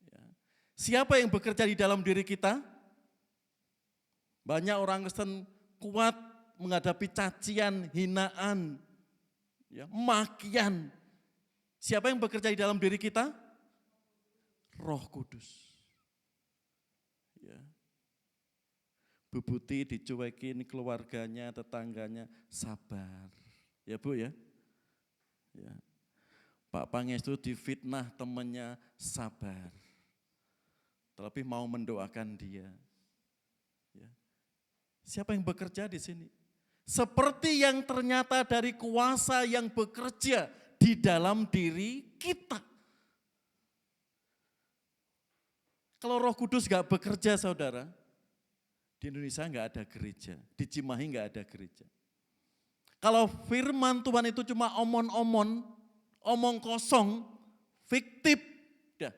Ya. Siapa yang bekerja di dalam diri kita? Banyak orang Kristen kuat menghadapi cacian, hinaan, ya, makian. Siapa yang bekerja di dalam diri kita? Roh Kudus. Ya. Bu Buti dicuekin keluarganya, tetangganya, sabar. Ya Bu ya, Ya. Pak Pangestu difitnah temannya sabar. Terlebih mau mendoakan dia. Ya. Siapa yang bekerja di sini? Seperti yang ternyata dari kuasa yang bekerja di dalam diri kita. Kalau Roh Kudus gak bekerja saudara, di Indonesia gak ada gereja, di Cimahi gak ada gereja. Kalau firman Tuhan itu cuma omong-omong, omong kosong, fiktif, dah.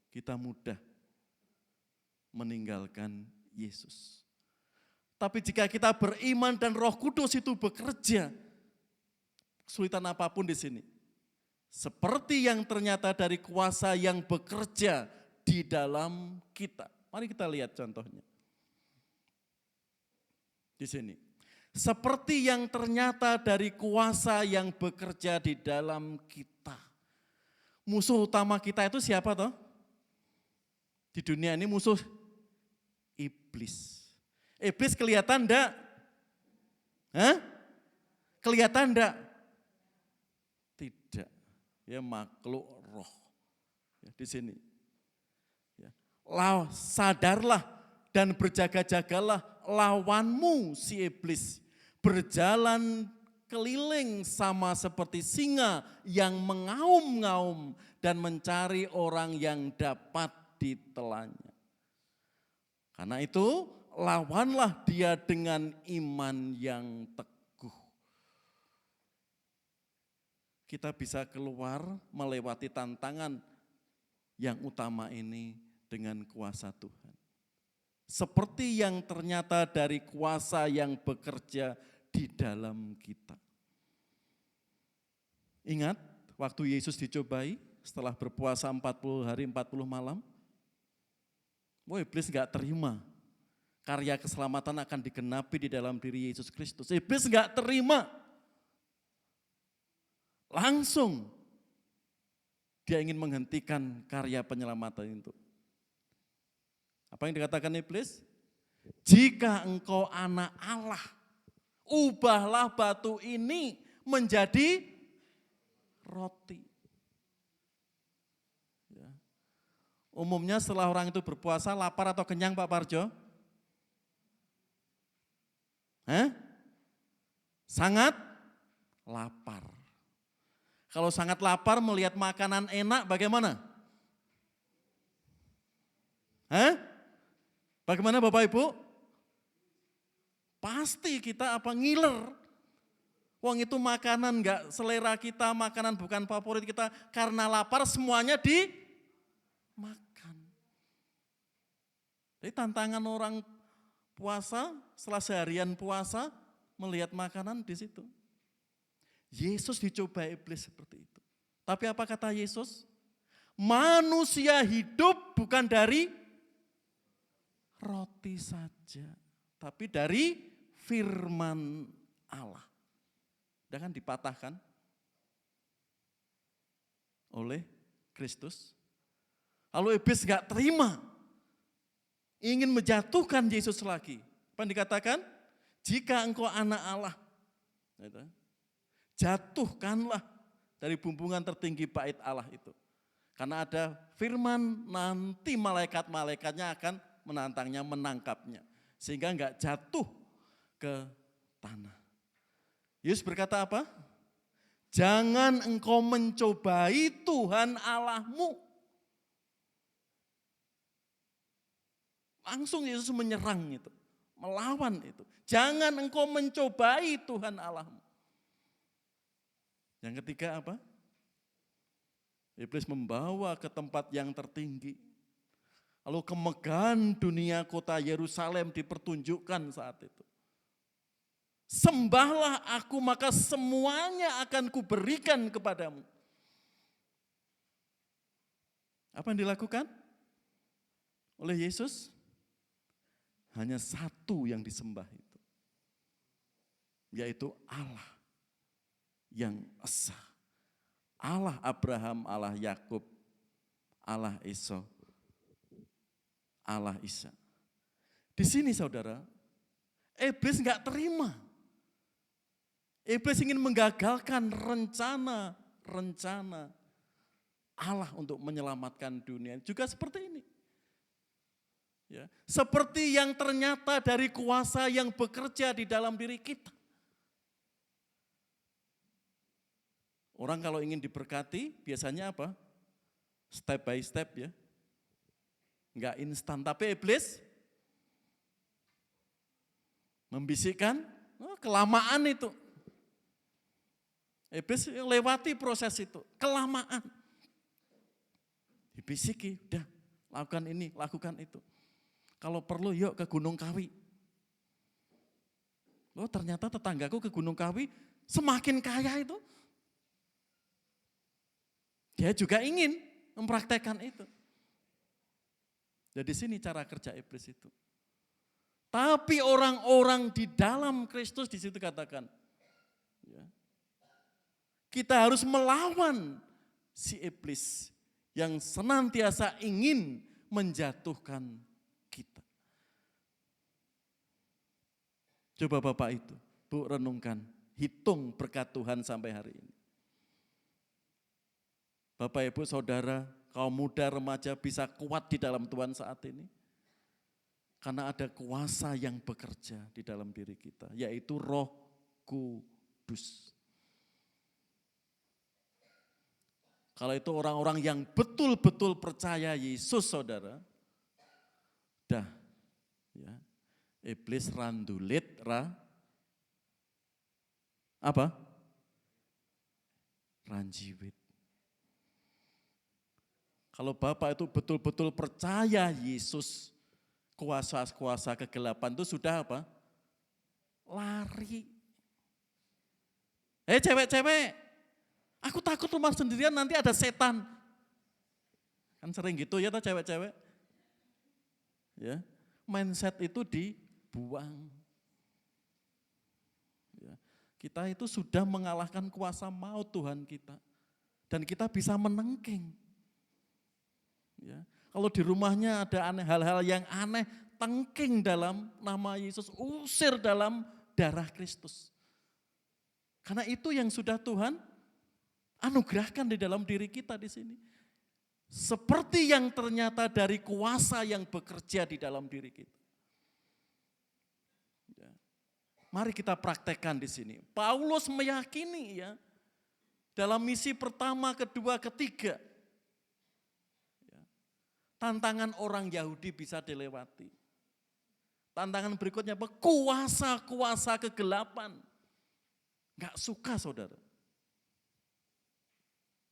Kita mudah meninggalkan Yesus. Tapi jika kita beriman dan Roh Kudus itu bekerja, kesulitan apapun di sini, seperti yang ternyata dari kuasa yang bekerja di dalam kita. Mari kita lihat contohnya. Di sini. Seperti yang ternyata dari kuasa yang bekerja di dalam kita. Musuh utama kita itu siapa toh? Di dunia ini musuh iblis. Iblis kelihatan enggak? Hah? Kelihatan enggak? Tidak. Ya makhluk roh. Ya, di sini. Ya. Sadarlah dan berjaga-jagalah lawanmu si iblis. Berjalan keliling sama seperti singa yang mengaum-ngaum dan mencari orang yang dapat ditelannya. Karena itu lawanlah dia dengan iman yang teguh. Kita bisa keluar melewati tantangan yang utama ini dengan kuasa Tuhan. Seperti yang ternyata dari kuasa yang bekerja di dalam kita. Ingat waktu Yesus dicobai setelah berpuasa 40 hari 40 malam. Iblis gak terima karya keselamatan akan digenapi di dalam diri Yesus Kristus. Iblis gak terima. Langsung dia ingin menghentikan karya penyelamatan itu. Apa yang dikatakan iblis? Jika engkau anak Allah, ubahlah batu ini menjadi roti. Ya. Umumnya setelah orang itu berpuasa, lapar atau kenyang Pak Parjo? Sangat lapar. Kalau sangat lapar melihat makanan enak bagaimana? Bagaimana Bapak Ibu? Pasti kita ngiler. Wong itu makanan enggak selera kita, makanan bukan favorit kita, karena lapar semuanya dimakan. Jadi tantangan orang puasa, setelah seharian puasa, melihat makanan di situ. Yesus dicoba iblis seperti itu. Tapi apa kata Yesus? Manusia hidup bukan dari roti saja, tapi dari firman Allah. Udah kan dipatahkan oleh Kristus. Lalu iblis gak terima, ingin menjatuhkan Yesus lagi. Apa yang dikatakan? Jika engkau anak Allah, jatuhkanlah dari bumbungan tertinggi bait Allah itu. Karena ada firman nanti malaikat-malaikatnya akan menantangnya, menangkapnya. Sehingga enggak jatuh ke tanah. Yesus berkata apa? Jangan engkau mencobai Tuhan Allahmu. Langsung Yesus menyerang itu, melawan itu. Jangan engkau mencobai Tuhan Allahmu. Yang ketiga apa? Iblis membawa ke tempat yang tertinggi. Lalu kemegahan dunia kota Yerusalem dipertunjukkan saat itu. Sembahlah aku maka semuanya akan kuberikan kepadamu. Apa yang dilakukan oleh Yesus? Hanya satu yang disembah itu. Yaitu Allah yang esa. Allah Abraham, Allah Yakub, Allah Esau, Allah Isa. Di sini saudara, iblis enggak terima. Iblis ingin menggagalkan rencana Allah untuk menyelamatkan dunia. Juga seperti ini. Ya, seperti yang ternyata dari kuasa yang bekerja di dalam diri kita. Orang kalau ingin diberkati biasanya apa? Step by step ya. Enggak instan, tapi iblis membisikkan, kelamaan itu. Iblis lewati proses itu, kelamaan. Dibisiki, udah lakukan ini, lakukan itu. Kalau perlu yuk ke Gunung Kawi. Loh ternyata tetanggaku ke Gunung Kawi semakin kaya itu. Dia juga ingin mempraktekkan itu. Jadi sini cara kerja iblis itu. Tapi orang-orang di dalam Kristus di situ katakan, ya, kita harus melawan si iblis yang senantiasa ingin menjatuhkan kita. Coba Bapak itu, Bu renungkan, hitung berkat Tuhan sampai hari ini. Bapak, Ibu, Saudara, kaum muda, remaja bisa kuat di dalam Tuhan saat ini. Karena ada kuasa yang bekerja di dalam diri kita, yaitu Roh Kudus. Kalau itu orang-orang yang betul-betul percaya Yesus, saudara, dah, ya, iblis randulit, apa? Ranjiwit. Kalau Bapak itu betul-betul percaya Yesus, kuasa-kuasa kegelapan itu sudah apa? Lari. Cewek-cewek, aku takut rumah sendirian nanti ada setan. Kan sering gitu ya cewek-cewek. Ya, mindset itu dibuang. Ya, kita itu sudah mengalahkan kuasa maut Tuhan kita. Dan kita bisa menengking. Ya, kalau di rumahnya ada hal-hal yang aneh, tengking dalam nama Yesus, usir dalam darah Kristus. Karena itu yang sudah Tuhan anugerahkan di dalam diri kita di sini. Seperti yang ternyata dari kuasa yang bekerja di dalam diri kita. Ya. Mari kita praktekkan di sini. Paulus meyakini ya, dalam misi pertama, kedua, ketiga, tantangan orang Yahudi bisa dilewati. Tantangan berikutnya apa? Kuasa-kuasa kegelapan. Enggak suka saudara.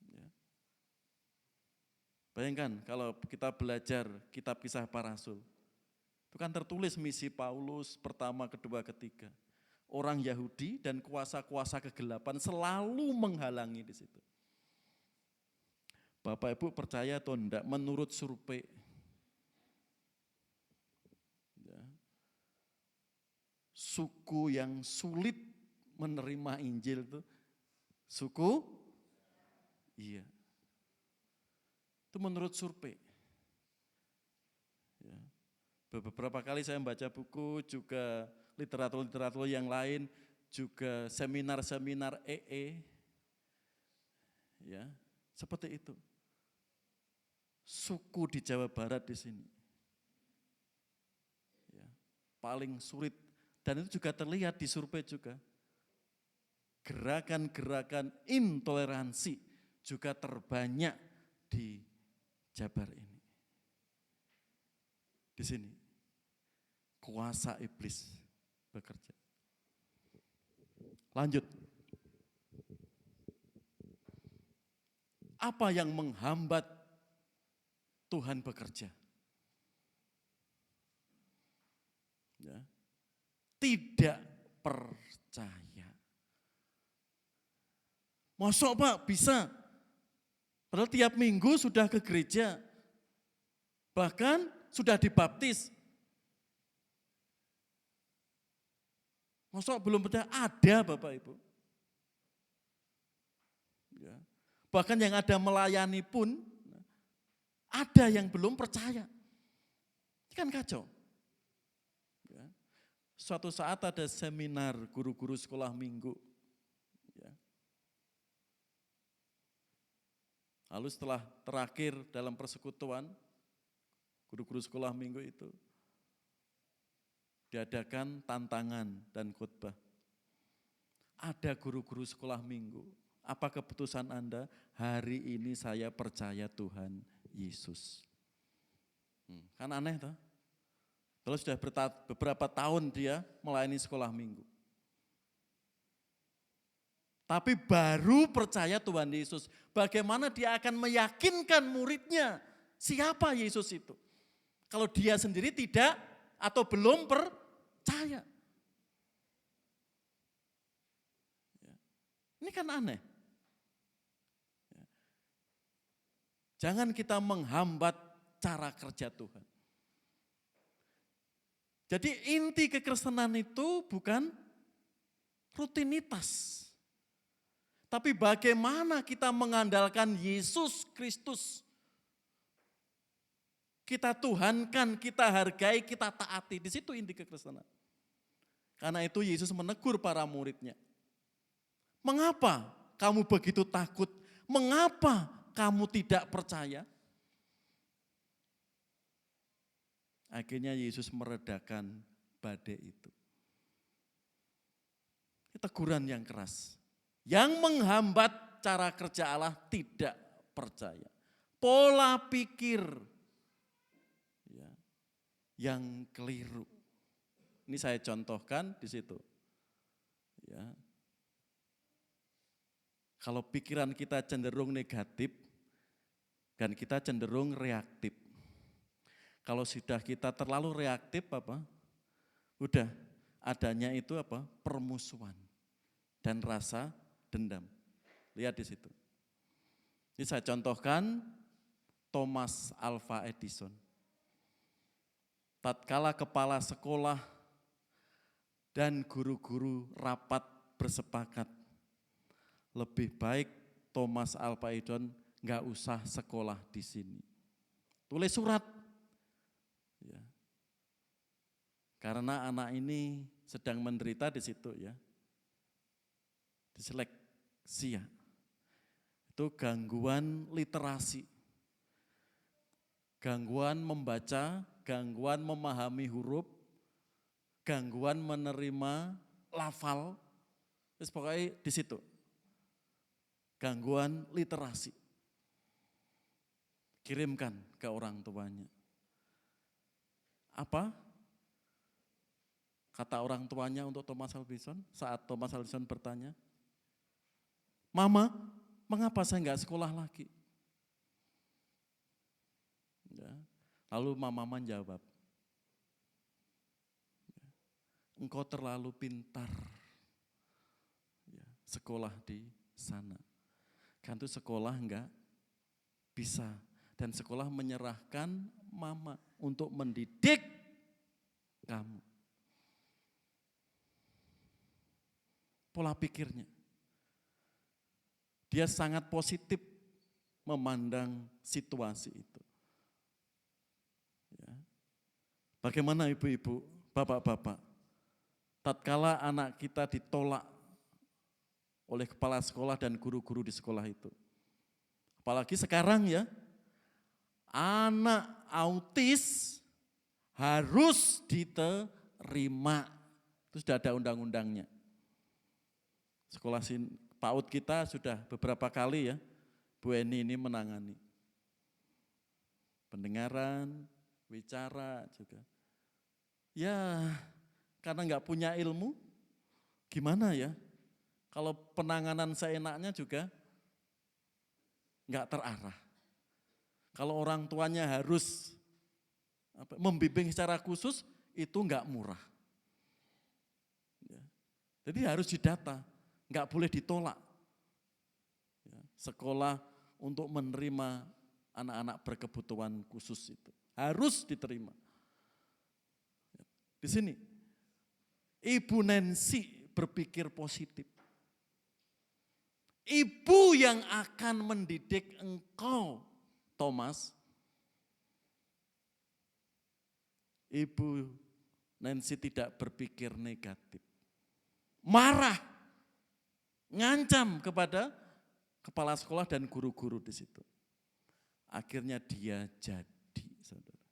Ya. Bayangkan kalau kita belajar kitab Kisah Para Rasul. Itu kan tertulis misi Paulus pertama, kedua, ketiga. Orang Yahudi dan kuasa-kuasa kegelapan selalu menghalangi di situ. Bapak Ibu percaya atau enggak, menurut survei, ya, suku yang sulit menerima Injil itu, suku, iya, itu menurut survei. Ya. Beberapa kali saya membaca buku, juga literatur-literatur yang lain, juga seminar-seminar EE, ya, seperti itu. Suku di Jawa Barat di sini, ya, paling sulit, dan itu juga terlihat di survei juga. Gerakan-gerakan intoleransi juga terbanyak di Jabar ini. Di sini, kuasa iblis bekerja. Lanjut. Apa yang menghambat Tuhan bekerja? Ya. Tidak percaya. Masuk Pak, bisa. Padahal tiap minggu sudah ke gereja. Bahkan sudah dibaptis. Masuk belum percaya? Ada Bapak Ibu. Ya. Bahkan yang ada melayani pun, ada yang belum percaya. Ini kan kacau. Ya. Suatu saat ada seminar guru-guru sekolah minggu. Lalu setelah terakhir dalam persekutuan, guru-guru sekolah minggu itu diadakan tantangan dan khotbah. Ada guru-guru sekolah minggu, apa keputusan Anda? Hari ini saya percaya Tuhan Yesus. Kan aneh toh? Terus sudah beberapa tahun dia melayani sekolah minggu. Tapi baru percaya Tuhan Yesus. Bagaimana dia akan meyakinkan muridnya siapa Yesus itu? Kalau dia sendiri tidak atau belum percaya. Ini kan aneh. Jangan kita menghambat cara kerja Tuhan. Jadi inti kekristenan itu bukan rutinitas. Tapi bagaimana kita mengandalkan Yesus Kristus. Kita tuhankan, kita hargai, kita taati. Di situ inti kekristenan. Karena itu Yesus menegur para muridnya. Mengapa kamu begitu takut? Mengapa kamu tidak percaya? Akhirnya Yesus meredakan badai itu. Ini teguran yang keras. Yang menghambat cara kerja Allah tidak percaya. Pola pikir ya, yang keliru. Ini saya contohkan di situ. Ya. Kalau pikiran kita cenderung negatif dan kita cenderung reaktif. Kalau sudah kita terlalu reaktif apa? Udah adanya itu apa? Permusuhan dan rasa dendam. Lihat di situ. Ini saya contohkan Thomas Alva Edison. Tatkala kepala sekolah dan guru-guru rapat bersepakat, lebih baik Thomas Alva Edison nggak usah sekolah di sini. Tulis surat. Ya. Karena anak ini sedang menderita di situ ya. Disleksia. Itu gangguan literasi. Gangguan membaca, gangguan memahami huruf, gangguan menerima lafal. Terus pokoknya di situ. Gangguan literasi. Kirimkan ke orang tuanya. Apa? Kata orang tuanya untuk Thomas Alva Edison saat Thomas Alva Edison bertanya, Mama, mengapa saya enggak sekolah lagi? Ya. Lalu mama menjawab, engkau terlalu pintar ya, sekolah di sana. Kan itu sekolah enggak bisa. Dan sekolah menyerahkan mama untuk mendidik kamu. Pola pikirnya. Dia sangat positif memandang situasi itu. Ya. Bagaimana ibu-ibu, bapak-bapak, tatkala anak kita ditolak oleh kepala sekolah dan guru-guru di sekolah itu. Apalagi sekarang ya, anak autis harus diterima. Itu sudah ada undang-undangnya. Sekolah PAUD kita sudah beberapa kali ya, Bu Eni ini menangani. Pendengaran, bicara juga. Ya, karena enggak punya ilmu, gimana ya? Kalau penanganan seenaknya juga enggak terarah. Kalau orang tuanya harus membimbing secara khusus, itu enggak murah. Ya. Jadi harus didata. Enggak boleh ditolak. Ya, sekolah untuk menerima anak-anak berkebutuhan khusus itu. Harus diterima. Ya, di sini, Ibu Nancy berpikir positif. Ibu yang akan mendidik engkau, Thomas. Ibu Nancy tidak berpikir negatif. Marah. Ngancam kepada kepala sekolah dan guru-guru di situ. Akhirnya dia jadi, saudara.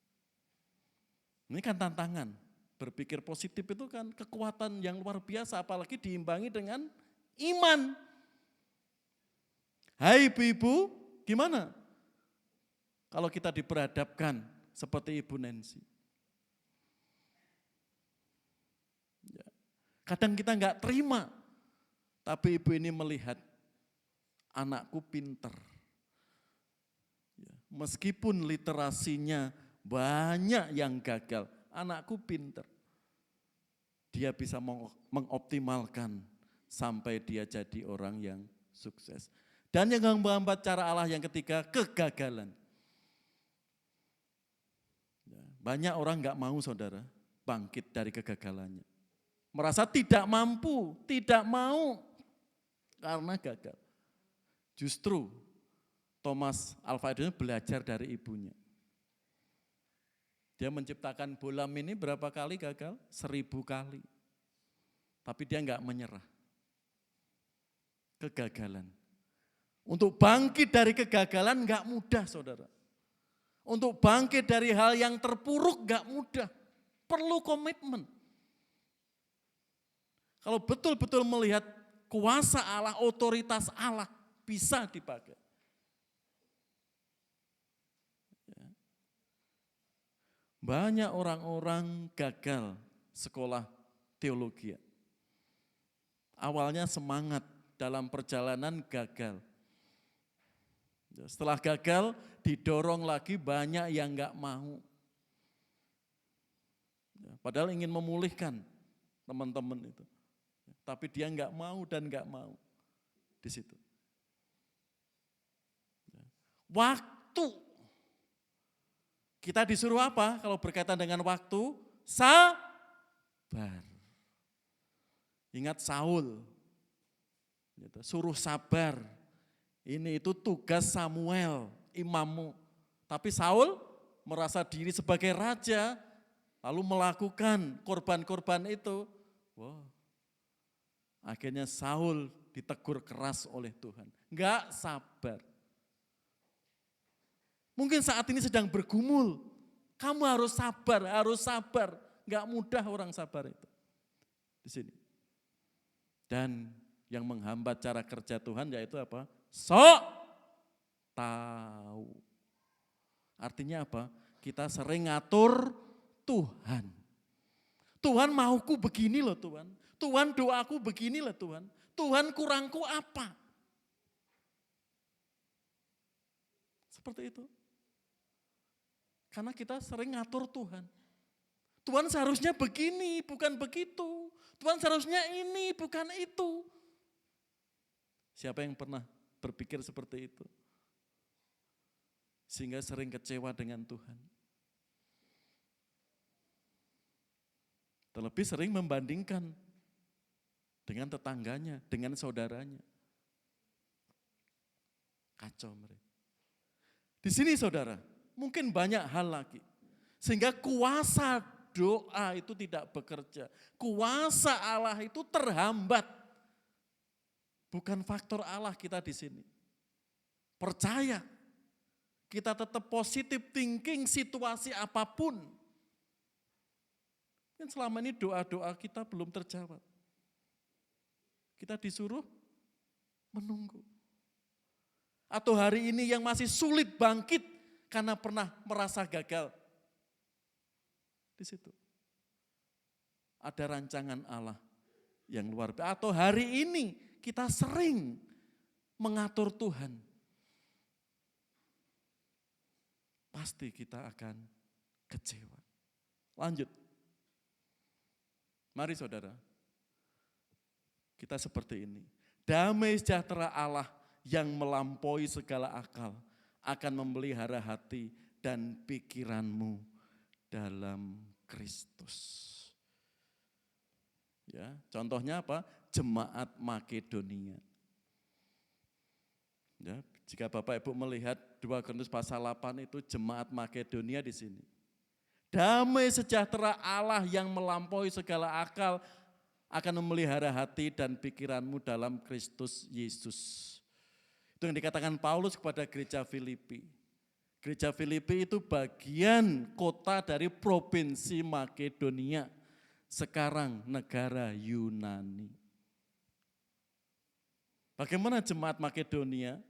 Ini kan tantangan. Berpikir positif itu kan kekuatan yang luar biasa, apalagi diimbangi dengan iman. Hai ibu-ibu, gimana kalau kita diperhadapkan seperti Ibu Nancy? Ya. Kadang kita nggak terima, tapi ibu ini melihat anakku pinter. Ya. Meskipun literasinya banyak yang gagal, anakku pinter. Dia bisa mengoptimalkan sampai dia jadi orang yang sukses. Dan yang menghambat cara Allah yang ketiga, kegagalan. Ya, banyak orang nggak mau, saudara, bangkit dari kegagalannya. Merasa tidak mampu, tidak mau karena gagal. Justru Thomas Alva Edison belajar dari ibunya. Dia menciptakan bola mini berapa kali gagal? 1000 kali. Tapi dia nggak menyerah. Kegagalan. Untuk bangkit dari kegagalan nggak mudah, saudara. Untuk bangkit dari hal yang terpuruk nggak mudah. Perlu komitmen. Kalau betul-betul melihat kuasa Allah, otoritas Allah bisa dipakai. Banyak orang-orang gagal sekolah teologi. Awalnya semangat, dalam perjalanan gagal. Setelah gagal, didorong lagi, banyak yang enggak mau. Padahal ingin memulihkan teman-teman itu. Tapi dia enggak mau dan enggak mau di situ. Waktu. Kita disuruh apa kalau berkaitan dengan waktu? Sabar. Ingat Saul, suruh sabar. Ini itu tugas Samuel, imammu. Tapi Saul merasa diri sebagai raja, lalu melakukan korban-korban itu. Wow. Akhirnya Saul ditegur keras oleh Tuhan. Enggak sabar. Mungkin saat ini sedang bergumul. Kamu harus sabar, harus sabar. Enggak mudah orang sabar itu. Di sini. Dan yang menghambat cara kerja Tuhan yaitu apa? Sok tahu. Artinya apa? Kita sering ngatur Tuhan. Tuhan mauku begini loh Tuhan. Tuhan doaku begini loh Tuhan. Tuhan kurangku apa? Seperti itu. Karena kita sering ngatur Tuhan. Tuhan seharusnya begini, bukan begitu. Tuhan seharusnya ini, bukan itu. Siapa yang pernah berpikir seperti itu? Sehingga sering kecewa dengan Tuhan. Terlebih sering membandingkan dengan tetangganya, dengan saudaranya. Kacau mereka. Di sini saudara, mungkin banyak hal lagi. Sehingga kuasa doa itu tidak bekerja. Kuasa Allah itu terhambat. Bukan faktor Allah kita di sini. Percaya. Kita tetap positif thinking situasi apapun. Kan selama ini doa-doa kita belum terjawab. Kita disuruh menunggu. Atau hari ini yang masih sulit bangkit karena pernah merasa gagal. Di situ. Ada rancangan Allah yang luar biasa. Atau hari ini kita sering mengatur Tuhan. Pasti kita akan kecewa. Lanjut. Mari saudara. Kita seperti ini. Damai sejahtera Allah yang melampaui segala akal akan memelihara hati dan pikiranmu dalam Kristus. Ya, contohnya apa? Jemaat Makedonia. Ya, jika Bapak Ibu melihat 2 Korintus pasal 8 itu jemaat Makedonia di sini. Damai sejahtera Allah yang melampaui segala akal akan memelihara hati dan pikiranmu dalam Kristus Yesus. Itu yang dikatakan Paulus kepada gereja Filipi. Gereja Filipi itu bagian kota dari provinsi Makedonia, sekarang negara Yunani. Bagaimana jemaat Makedonia?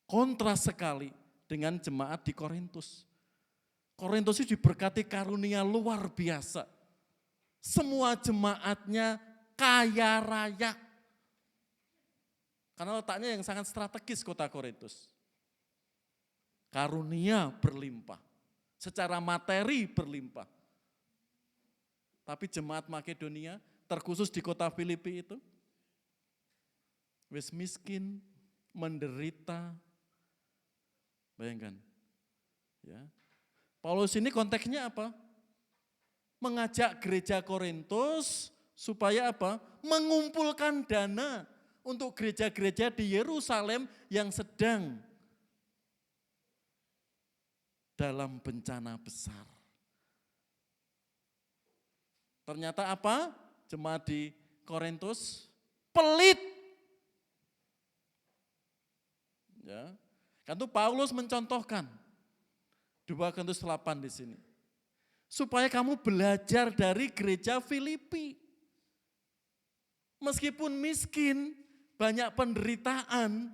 Kontras sekali dengan jemaat di Korintus. Korintus itu diberkati karunia luar biasa. Semua jemaatnya kaya raya. Karena letaknya yang sangat strategis kota Korintus. Karunia berlimpah, secara materi berlimpah. Tapi jemaat Makedonia, terkhusus di kota Filipi itu, wis miskin, menderita. Bayangkan. Ya. Paulus ini konteksnya apa? Mengajak gereja Korintus supaya apa? Mengumpulkan dana untuk gereja-gereja di Yerusalem yang sedang dalam bencana besar. Ternyata apa? Jemaat di Korintus pelit. Ya. Kan itu Paulus mencontohkan 2 Korintus 8 di sini. Supaya kamu belajar dari gereja Filipi. Meskipun miskin, banyak penderitaan,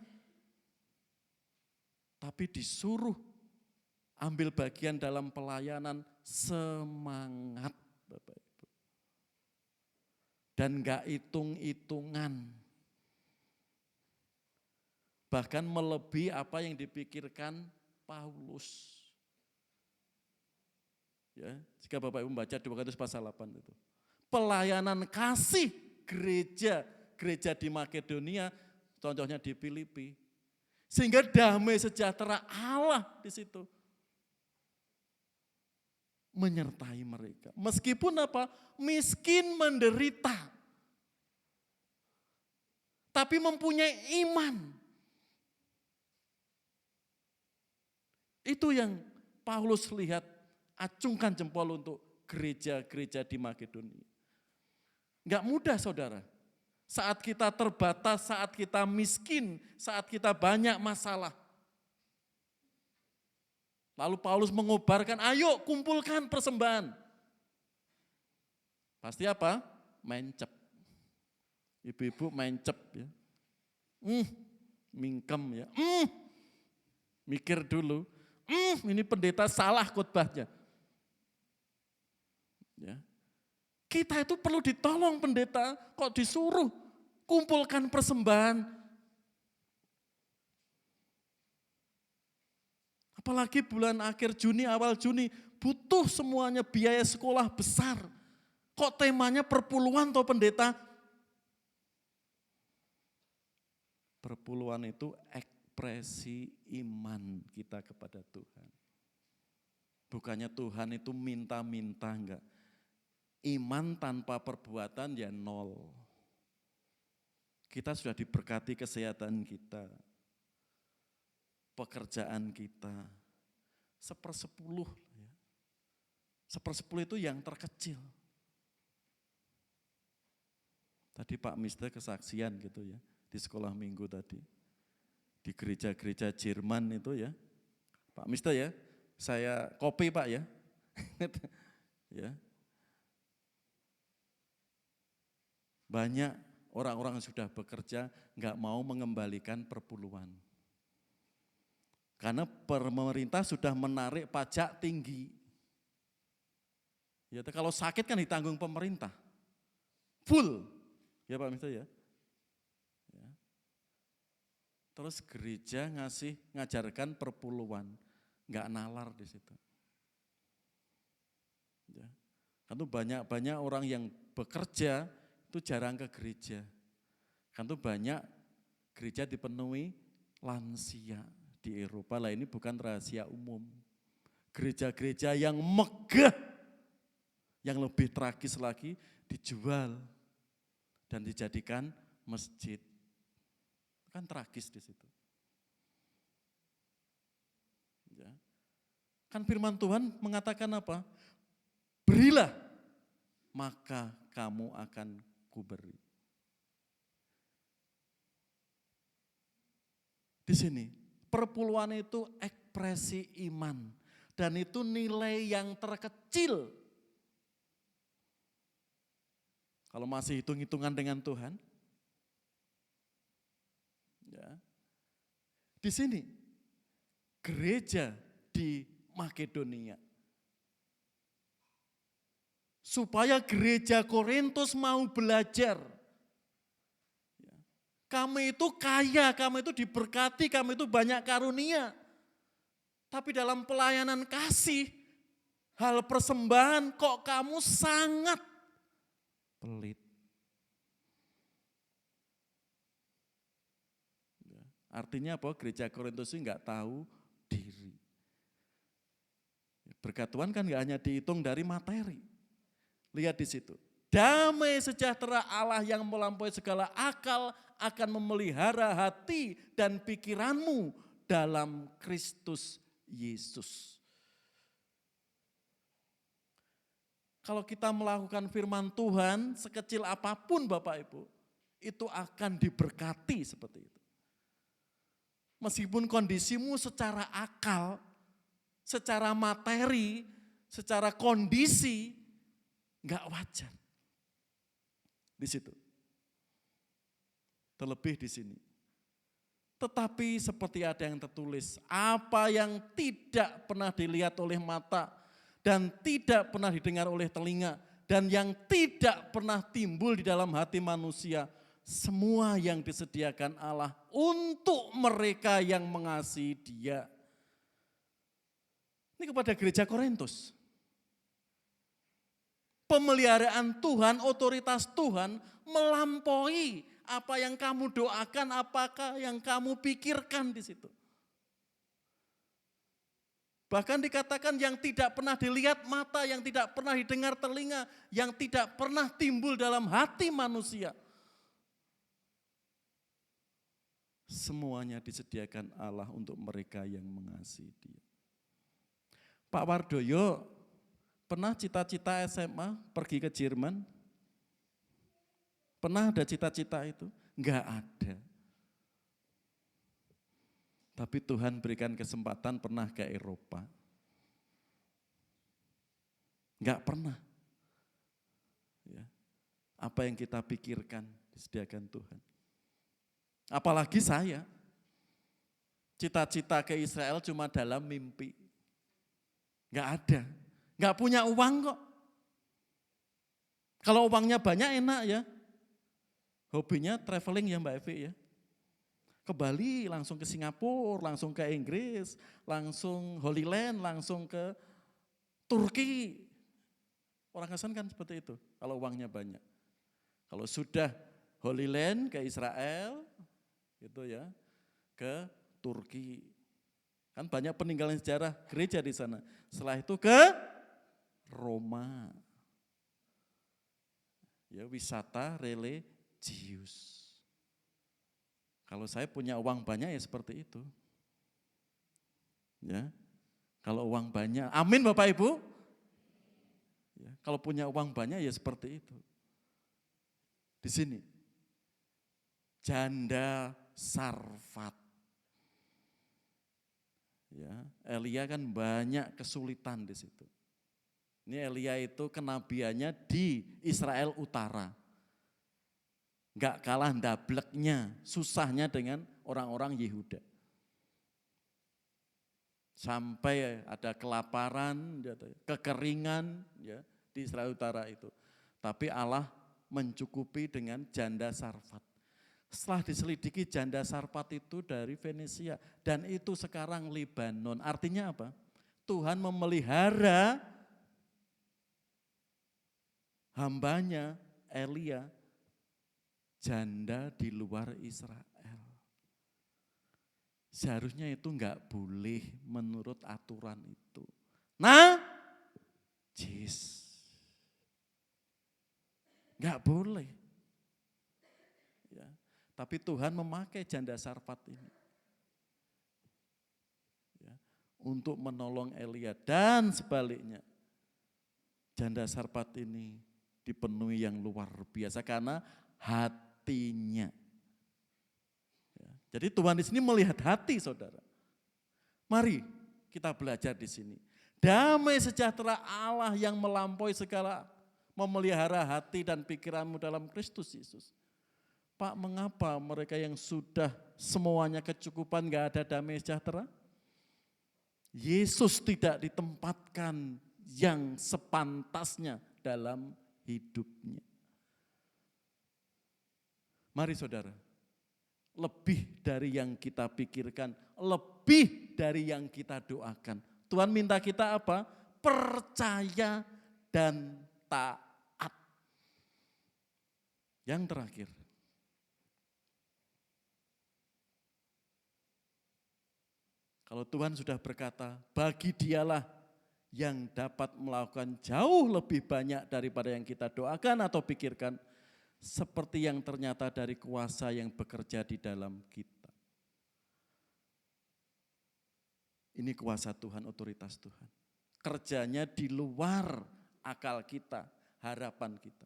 tapi disuruh ambil bagian dalam pelayanan, semangat Bapak Ibu. Dan enggak hitung-hitungan. Bahkan melebihi apa yang dipikirkan Paulus. Ya, jika Bapak Ibu membaca 2 Korintus pasal 8 itu. Pelayanan kasih gereja di Makedonia, contohnya di Filipi. Sehingga damai sejahtera Allah di situ menyertai mereka. Meskipun apa? Miskin, menderita. Tapi mempunyai iman. Itu yang Paulus lihat, acungkan jempol untuk gereja-gereja di Makedonia. Enggak mudah saudara. Saat kita terbatas, saat kita miskin, saat kita banyak masalah. Lalu Paulus mengobarkan, ayo kumpulkan persembahan. Pasti apa? Mencep. Ibu-ibu mencep ya. Mingkem ya. Mikir dulu. Ini pendeta salah khotbahnya. Ya. Kita itu perlu ditolong pendeta, kok disuruh kumpulkan persembahan. Apalagi bulan akhir Juni, awal Juni, butuh semuanya biaya sekolah besar. Kok temanya perpuluhan toh pendeta? Perpuluhan itu ekspresi iman kita kepada Tuhan. Bukannya Tuhan itu minta-minta, enggak. Iman tanpa perbuatan ya nol. Kita sudah diberkati kesehatan kita, pekerjaan kita, 1/10. 1/10 itu yang terkecil. Tadi Pak Mister kesaksian gitu ya, di sekolah minggu tadi. Di gereja-gereja Jerman itu ya, Pak Mister ya, saya kopi Pak ya. Ya. Banyak orang-orang yang sudah bekerja nggak mau mengembalikan perpuluhan. Karena pemerintah sudah menarik pajak tinggi. Ya, kalau sakit kan ditanggung pemerintah. Full. Ya Pak Mister ya. Ya. Terus gereja ngajarkan perpuluhan. Enggak nalar di situ. Ya. Kan tuh banyak orang yang bekerja itu jarang ke gereja. Kan tuh banyak gereja dipenuhi lansia. Di Eropa lah, ini bukan rahasia umum. Gereja-gereja yang megah, yang lebih tragis lagi dijual dan dijadikan masjid. Kan tragis di situ. Ya. Kan firman Tuhan mengatakan apa? Berilah, maka kamu akan kuberi. Di sini Perpuluhan itu ekspresi iman. Dan itu nilai yang terkecil. Kalau masih hitung-hitungan dengan Tuhan. Ya. Di sini, gereja di Makedonia. Supaya gereja Korintus mau belajar. Kami itu kaya, kami itu diberkati, kami itu banyak karunia. Tapi dalam pelayanan kasih, hal persembahan kok kamu sangat pelit. Artinya apa? Gereja Korintus ini enggak tahu diri. Berkat Tuhan kan enggak hanya dihitung dari materi. Lihat di situ. Damai sejahtera Allah yang melampaui segala akal akan memelihara hati dan pikiranmu dalam Kristus Yesus. Kalau kita melakukan firman Tuhan sekecil apapun Bapak Ibu, itu akan diberkati seperti itu. Meskipun kondisimu secara akal, secara materi, secara kondisi, enggak wajar. Di situ. Terlebih di sini. Tetapi seperti ada yang tertulis, apa yang tidak pernah dilihat oleh mata dan tidak pernah didengar oleh telinga dan yang tidak pernah timbul di dalam hati manusia, semua yang disediakan Allah untuk mereka yang mengasihi Dia. Ini kepada gereja Korintus. Pemeliharaan Tuhan, otoritas Tuhan melampaui apa yang kamu doakan, apakah yang kamu pikirkan di situ. Bahkan dikatakan yang tidak pernah dilihat mata, yang tidak pernah didengar telinga, yang tidak pernah timbul dalam hati manusia. Semuanya disediakan Allah untuk mereka yang mengasihi Dia. Pak Wardoyo pernah cita-cita SMA pergi ke Jerman? Pernah ada cita-cita itu? Enggak ada. Tapi Tuhan berikan kesempatan pernah ke Eropa. Enggak pernah. Ya. Apa yang kita pikirkan disediakan Tuhan. Apalagi saya. Cita-cita ke Israel cuma dalam mimpi. Enggak ada. Enggak punya uang kok. Kalau uangnya banyak enak ya. Hobinya traveling ya Mbak Evi ya. Ke Bali, langsung ke Singapura, langsung ke Inggris, langsung Holy Land, langsung ke Turki. Orang Kristen kan seperti itu, kalau uangnya banyak. Kalau sudah Holy Land ke Israel, gitu ya, ke Turki. Kan banyak peninggalan sejarah gereja di sana. Setelah itu ke Roma. Ya, wisata religius. Kalau saya punya uang banyak ya seperti itu. Ya. Kalau uang banyak, amin Bapak Ibu. Ya, kalau punya uang banyak ya seperti itu. Di sini. Janda Sarfat. Ya, Elia kan banyak kesulitan di situ. Ini Elia itu kenabiannya di Israel Utara. Enggak kalah ndableknya, susahnya dengan orang-orang Yehuda. Sampai ada kelaparan, kekeringan ya, di Israel Utara itu. Tapi Allah mencukupi dengan janda Sarfat. Setelah diselidiki janda Sarfat itu dari Venesia dan itu sekarang Lebanon. Artinya apa? Tuhan memelihara hambanya Elia, janda di luar Israel. Seharusnya itu enggak boleh menurut aturan itu. Najis. Enggak boleh. Ya. Tapi Tuhan memakai janda Sarfat ini. Ya. Untuk menolong Elia dan sebaliknya. Janda Sarfat ini dipenuhi yang luar biasa karena hatinya. Ya, jadi Tuhan di sini melihat hati saudara. Mari kita belajar di sini. Damai sejahtera Allah yang melampaui segala memelihara hati dan pikiranmu dalam Kristus Yesus. Pak, mengapa mereka yang sudah semuanya kecukupan gak ada damai sejahtera? Yesus tidak ditempatkan yang sepantasnya dalam hidupnya. Mari saudara, lebih dari yang kita pikirkan, lebih dari yang kita doakan. Tuhan minta kita apa? Percaya dan taat. Yang terakhir, kalau Tuhan sudah berkata, bagi dialah yang dapat melakukan jauh lebih banyak daripada yang kita doakan atau pikirkan, seperti yang ternyata dari kuasa yang bekerja di dalam kita. Ini kuasa Tuhan, otoritas Tuhan. Kerjanya di luar akal kita, harapan kita.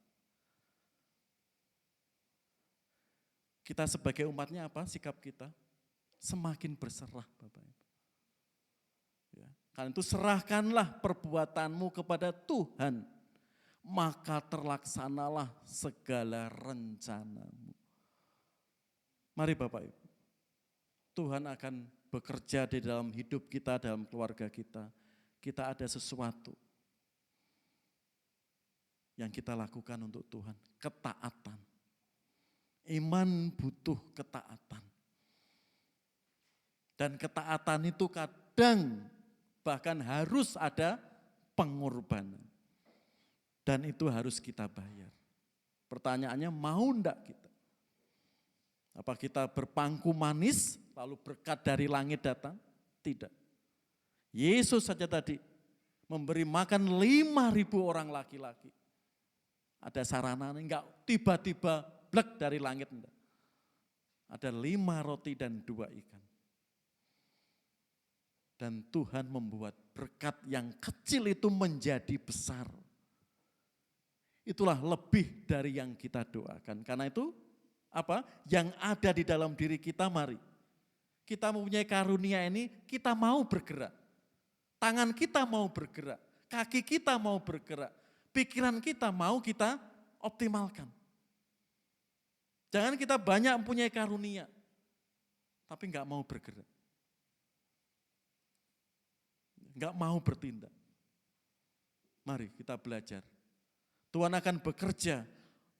Kita sebagai umatnya apa sikap kita? Semakin berserah Bapak Ibu. Ya, karena itu serahkanlah perbuatanmu kepada Tuhan, maka terlaksanalah segala rencanamu. Mari Bapak Ibu, Tuhan akan bekerja di dalam hidup kita, dalam keluarga kita. Kita ada sesuatu yang kita lakukan untuk Tuhan, ketaatan. Iman butuh ketaatan. Dan ketaatan itu kadang bahkan harus ada pengorbanan. Dan itu harus kita bayar. Pertanyaannya, mau enggak kita? Apa kita berpangku manis lalu berkat dari langit datang? Tidak. Yesus saja tadi memberi makan 5.000 orang laki-laki. Ada sarana enggak tiba-tiba blek dari langit enggak. Ada 5 roti dan 2 ikan. Dan Tuhan membuat berkat yang kecil itu menjadi besar. Itulah lebih dari yang kita doakan. Karena itu apa? Yang ada di dalam diri kita, mari. Kita mempunyai karunia ini, kita mau bergerak. Tangan kita mau bergerak, kaki kita mau bergerak, pikiran kita mau kita optimalkan. Jangan kita banyak mempunyai karunia, tapi enggak mau bergerak. Enggak mau bertindak. Mari kita belajar. Tuhan akan bekerja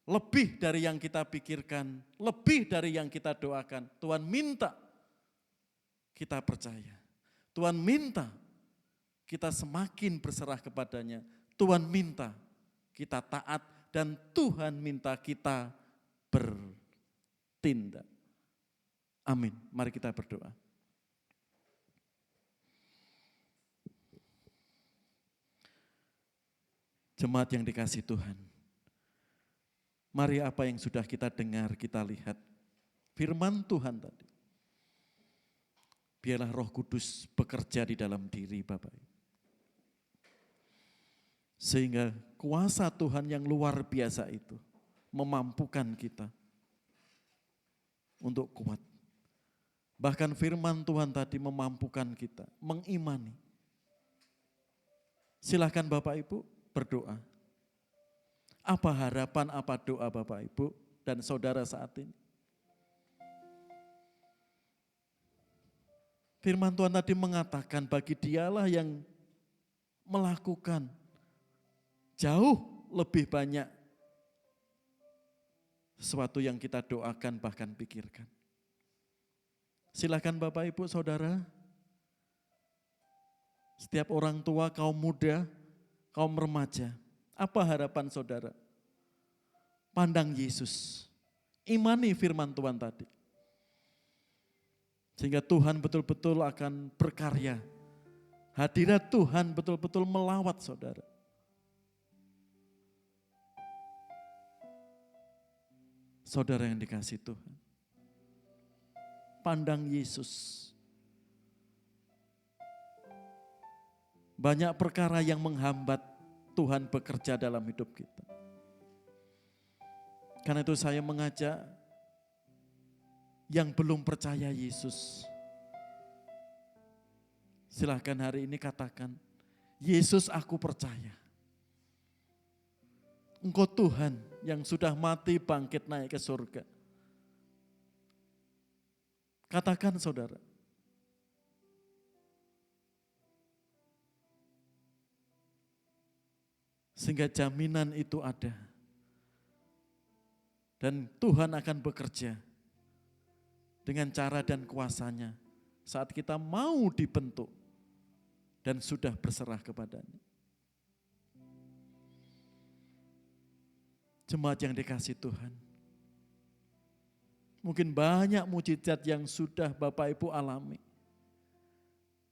lebih dari yang kita pikirkan, lebih dari yang kita doakan. Tuhan minta kita percaya. Tuhan minta kita semakin berserah kepadanya. Tuhan minta kita taat dan Tuhan minta kita bertindak. Amin. Mari kita berdoa. Jemaat yang dikasihi Tuhan, mari apa yang sudah kita dengar, kita lihat. Firman Tuhan tadi. Biarlah Roh Kudus bekerja di dalam diri Bapak. Sehingga kuasa Tuhan yang luar biasa itu memampukan kita untuk kuat. Bahkan firman Tuhan tadi memampukan kita, mengimani. Silakan Bapak Ibu berdoa. Apa harapan, apa doa Bapak Ibu dan saudara saat ini? Firman Tuhan tadi mengatakan bagi dialah yang melakukan jauh lebih banyak sesuatu yang kita doakan bahkan pikirkan. Silakan Bapak Ibu Saudara, setiap orang tua, kaum muda, kaum remaja, apa harapan saudara? Pandang Yesus, imani firman Tuhan tadi. Sehingga Tuhan betul-betul akan berkarya. Hadirat Tuhan betul-betul melawat saudara. Saudara yang dikasihi Tuhan. Pandang Yesus. Banyak perkara yang menghambat Tuhan bekerja dalam hidup kita. Karena itu saya mengajak yang belum percaya Yesus, Silahkan hari ini katakan, Yesus aku percaya. Engkau Tuhan yang sudah mati bangkit naik ke surga. Katakan saudara. Sehingga jaminan itu ada. Dan Tuhan akan bekerja dengan cara dan kuasanya saat kita mau dibentuk dan sudah berserah kepadanya. Jemaat yang dikasihi Tuhan, mungkin banyak mujizat yang sudah Bapak Ibu alami.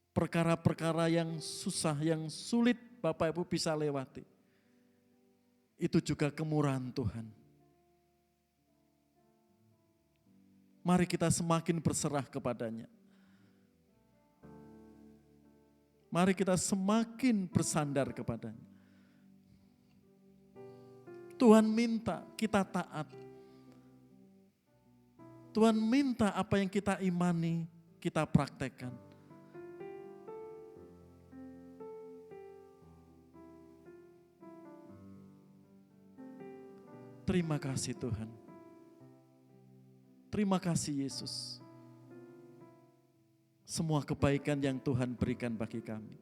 Perkara-perkara yang susah, yang sulit Bapak Ibu bisa lewati. Itu juga kemurahan Tuhan. Mari kita semakin berserah kepadanya. Mari kita semakin bersandar kepadanya. Tuhan minta kita taat. Tuhan minta apa yang kita imani, kita praktekkan. Terima kasih Tuhan. Terima kasih Yesus. Semua kebaikan yang Tuhan berikan bagi kami.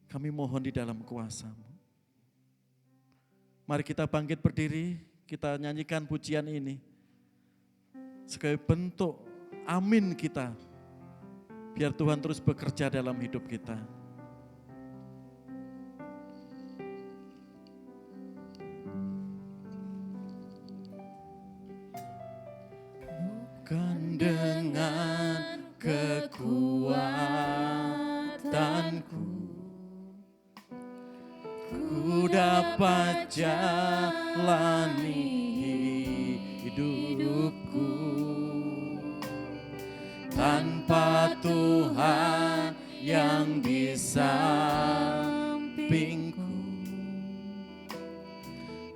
Kami mohon di dalam kuasa-Mu. Mari kita bangkit berdiri, kita nyanyikan pujian ini. Sebagai bentuk amin kita. Biar Tuhan terus bekerja dalam hidup kita. Bukan dengan kekuatanku ku dapat jalani hidupku, tanpa Tuhan yang di sampingku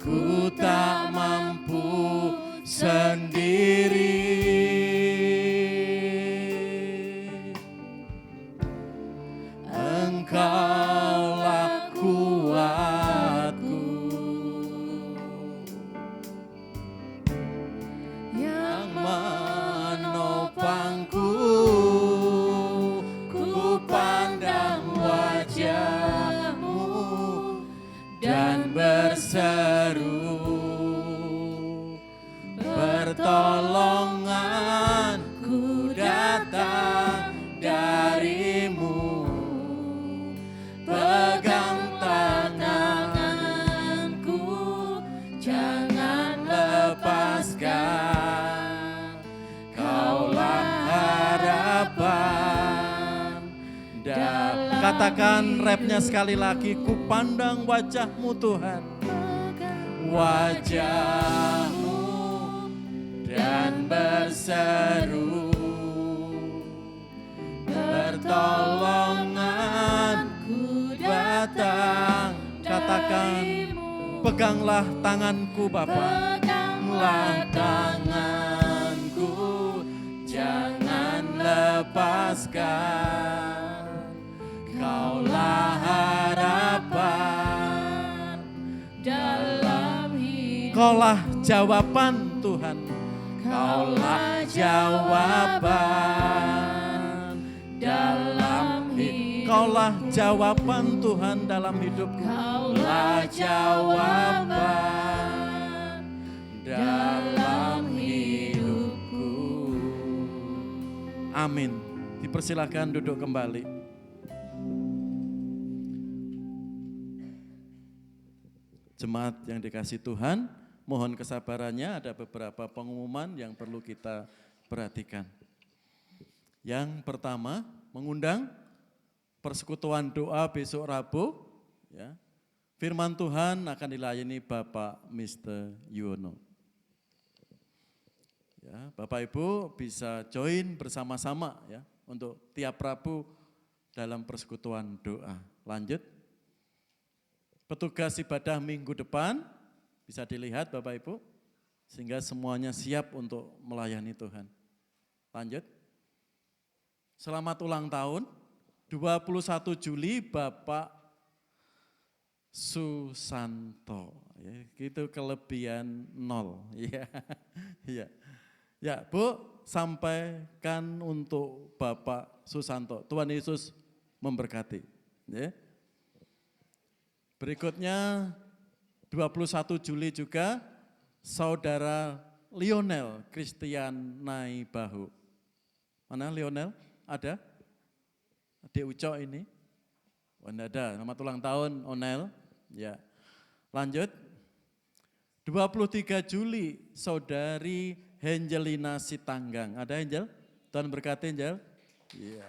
ku tak mampu sendiri. Engkaulah kuatku yang menopangku. Ku pandang wajah-Mu dan berseru, pertolonganku datang dari-Mu. Pegang tanganku, jangan lepaskan. Kaulah harapan dalam. Katakan rapnya sekali lagi, ku pandang wajah-Mu Tuhan. Wajah-Mu dan berseru, pertolonganku datang. Katakan, peganglah tanganku Bapa. Peganglah tanganku, jangan lepaskan. Kaulah harapan dalam hidup. Kaulah jawaban Tuhan. Kaulah jawaban dalam hidup. Kaulah jawaban Tuhan dalam hidupku. Kaulah jawaban dalam hidupku. Amin. Dipersilakan duduk kembali. Jemaat yang dikasihi Tuhan, mohon kesabarannya, ada beberapa pengumuman yang perlu kita perhatikan. Yang pertama, mengundang persekutuan doa besok Rabu. Ya. Firman Tuhan akan dilayani Bapak Mr. Yuwono. Ya, Bapak Ibu bisa join bersama-sama ya untuk tiap Rabu dalam persekutuan doa. Lanjut. Petugas ibadah minggu depan bisa dilihat Bapak Ibu, sehingga semuanya siap untuk melayani Tuhan. Lanjut. Selamat ulang tahun. 21 Juli Bapak Susanto. Ya, gitu kelebihan 0. Ya, ya. Ya, Bu, sampaikan untuk Bapak Susanto. Tuhan Yesus memberkati. Ya. Berikutnya 21 Juli juga Saudara Lionel Christian Naibahu. Mana Lionel? Ada? Adik Ucok ini? Oh, enggak ada. Selamat ulang tahun, Onel. Ya. Lanjut. 23 Juli, Saudari Hengelina Sitanggang. Ada Hengel? Tuhan berkati Hengel. Iya.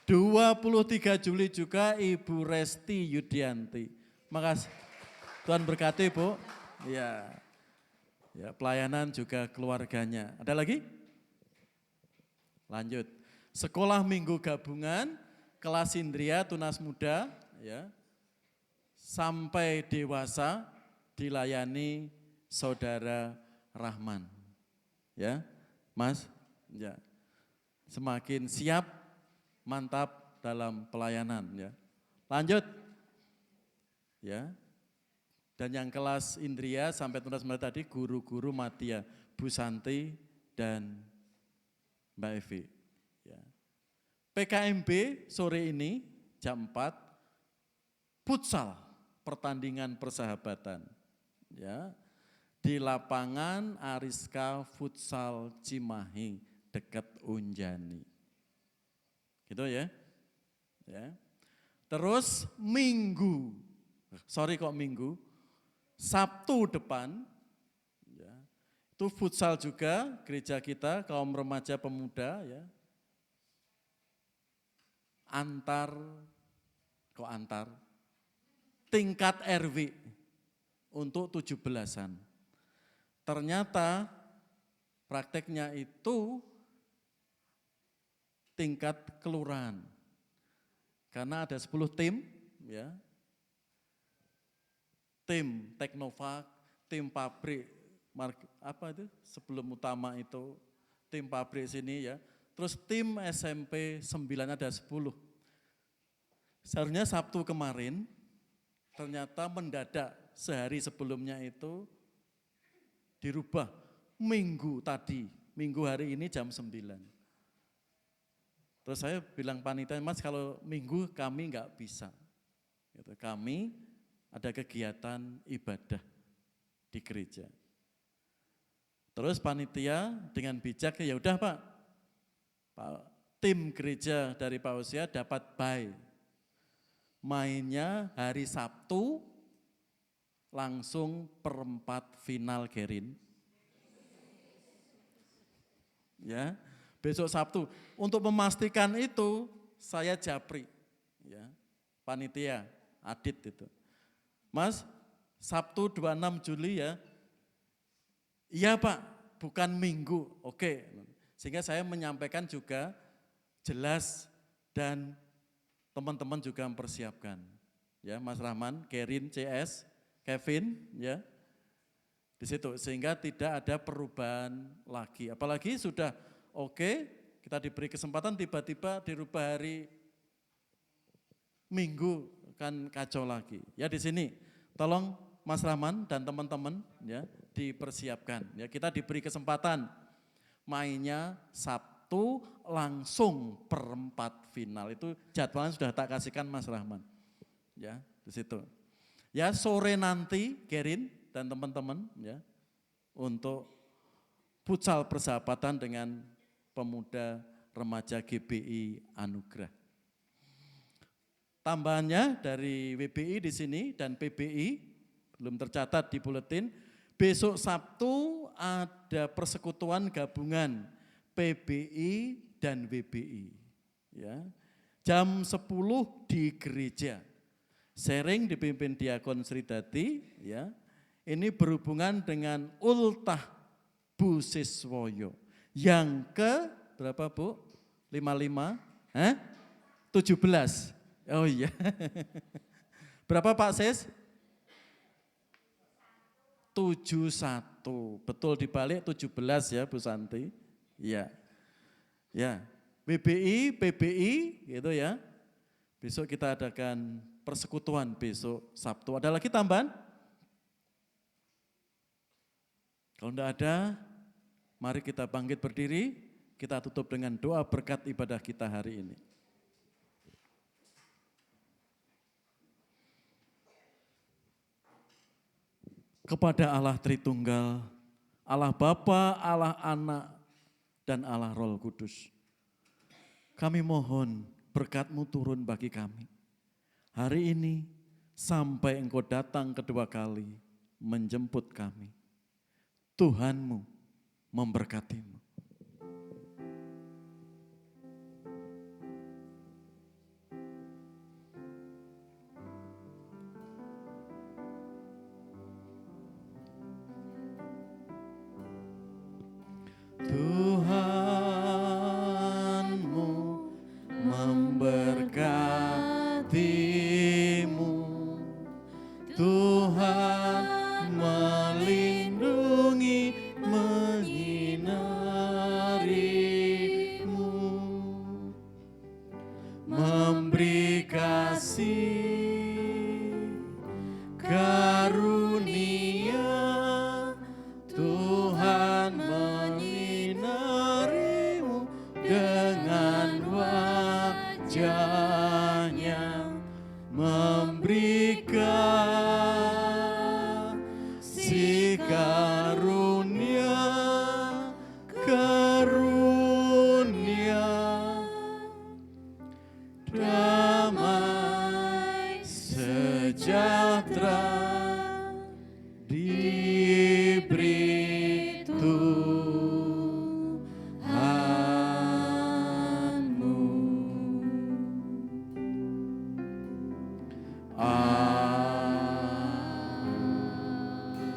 23 Juli juga Ibu Resti Yudianti. Makasih. Tuhan berkati Bu. Iya. Ya, pelayanan juga keluarganya. Ada lagi? Lanjut. Sekolah Minggu Gabungan, kelas Indria Tunas Muda, ya, sampai dewasa dilayani Saudara Rahman. Ya, Mas, ya. Semakin siap, mantap dalam pelayanan, ya. Lanjut. Ya. Dan yang kelas Indria sampai Tunas Muda tadi guru-guru Matia, Bu Santi dan Mbak Evi. Ya. PKMB sore ini jam 4, futsal, pertandingan persahabatan. Ya. Di lapangan Ariska Futsal Cimahi, dekat Unjani. Gitu ya. Ya. Terus Minggu, Sabtu depan, ya, itu futsal juga gereja kita, kaum remaja pemuda, ya, tingkat RW untuk 17-an. Ternyata prakteknya itu tingkat kelurahan. Karena ada 10 tim, ya. Tim Teknova, tim pabrik, sebelum utama itu, tim pabrik sini ya. Terus tim SMP 9 ada 10. Seharusnya Sabtu kemarin, ternyata mendadak sehari sebelumnya itu dirubah Minggu hari ini jam 9. Terus saya bilang panitia, Mas kalau Minggu kami enggak bisa. Gitu. Kami ada kegiatan ibadah di gereja. Terus panitia dengan bijak, ya udah Pak, tim gereja dari Pak Usia dapat bye. Mainnya hari Sabtu, langsung perempat final Gerin. Ya, besok Sabtu. Untuk memastikan itu, saya japri, ya, panitia, Adit itu. Mas, Sabtu 26 Juli ya. Iya Pak, bukan Minggu. Oke. Sehingga saya menyampaikan juga jelas dan teman-teman juga mempersiapkan. Ya, Mas Rahman, Kerin, CS, Kevin, ya. Di situ sehingga tidak ada perubahan lagi. Apalagi sudah oke, kita diberi kesempatan tiba-tiba dirubah hari Minggu, kan kacau lagi. Ya di sini, tolong Mas Rahman dan teman-teman ya dipersiapkan. Ya kita diberi kesempatan mainnya Sabtu langsung perempat final. Itu jadwalnya sudah tak kasihkan Mas Rahman. Ya di situ. Ya sore nanti Gerin dan teman-teman ya untuk futsal persahabatan dengan pemuda remaja GBI Anugerah. Tambahannya dari WBI di sini dan PBI, belum tercatat di buletin, besok Sabtu ada persekutuan gabungan PBI dan WBI. Ya, jam 10 di gereja, sharing dipimpin Diakon Sridati, ya, ini berhubungan dengan ultah Bu Siswoyo. Yang ke berapa Bu? 55? 17? Oh iya. Berapa Pak Sis? 71. Betul dibalik 17 ya Bu Santi. Iya. Ya, BBI, PBI gitu ya. Besok kita adakan persekutuan besok Sabtu. Ada lagi tambahan? Kalau enggak ada, mari kita bangkit berdiri, kita tutup dengan doa berkat ibadah kita hari ini. Kepada Allah Tritunggal, Allah Bapa, Allah Anak, dan Allah Roh Kudus. Kami mohon berkat-Mu turun bagi kami. Hari ini sampai Engkau datang kedua kali menjemput kami. Tuhanmu memberkatimu. Tuhanmu memberkatimu, Tuhan melindungi, menyinarimu, memberi kasih karunia, Tuhan menyinarimu dengan wajahnya, memberi kasih karunia, damai sejahtera diberi Tuhanmu.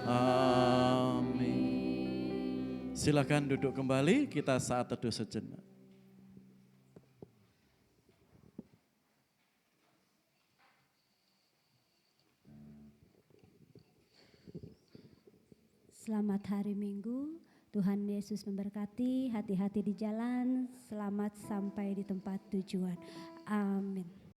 Amin. Silakan duduk kembali, kita saat teduh sejenak. Selamat hari Minggu, Tuhan Yesus memberkati, hati-hati di jalan, selamat sampai di tempat tujuan. Amin.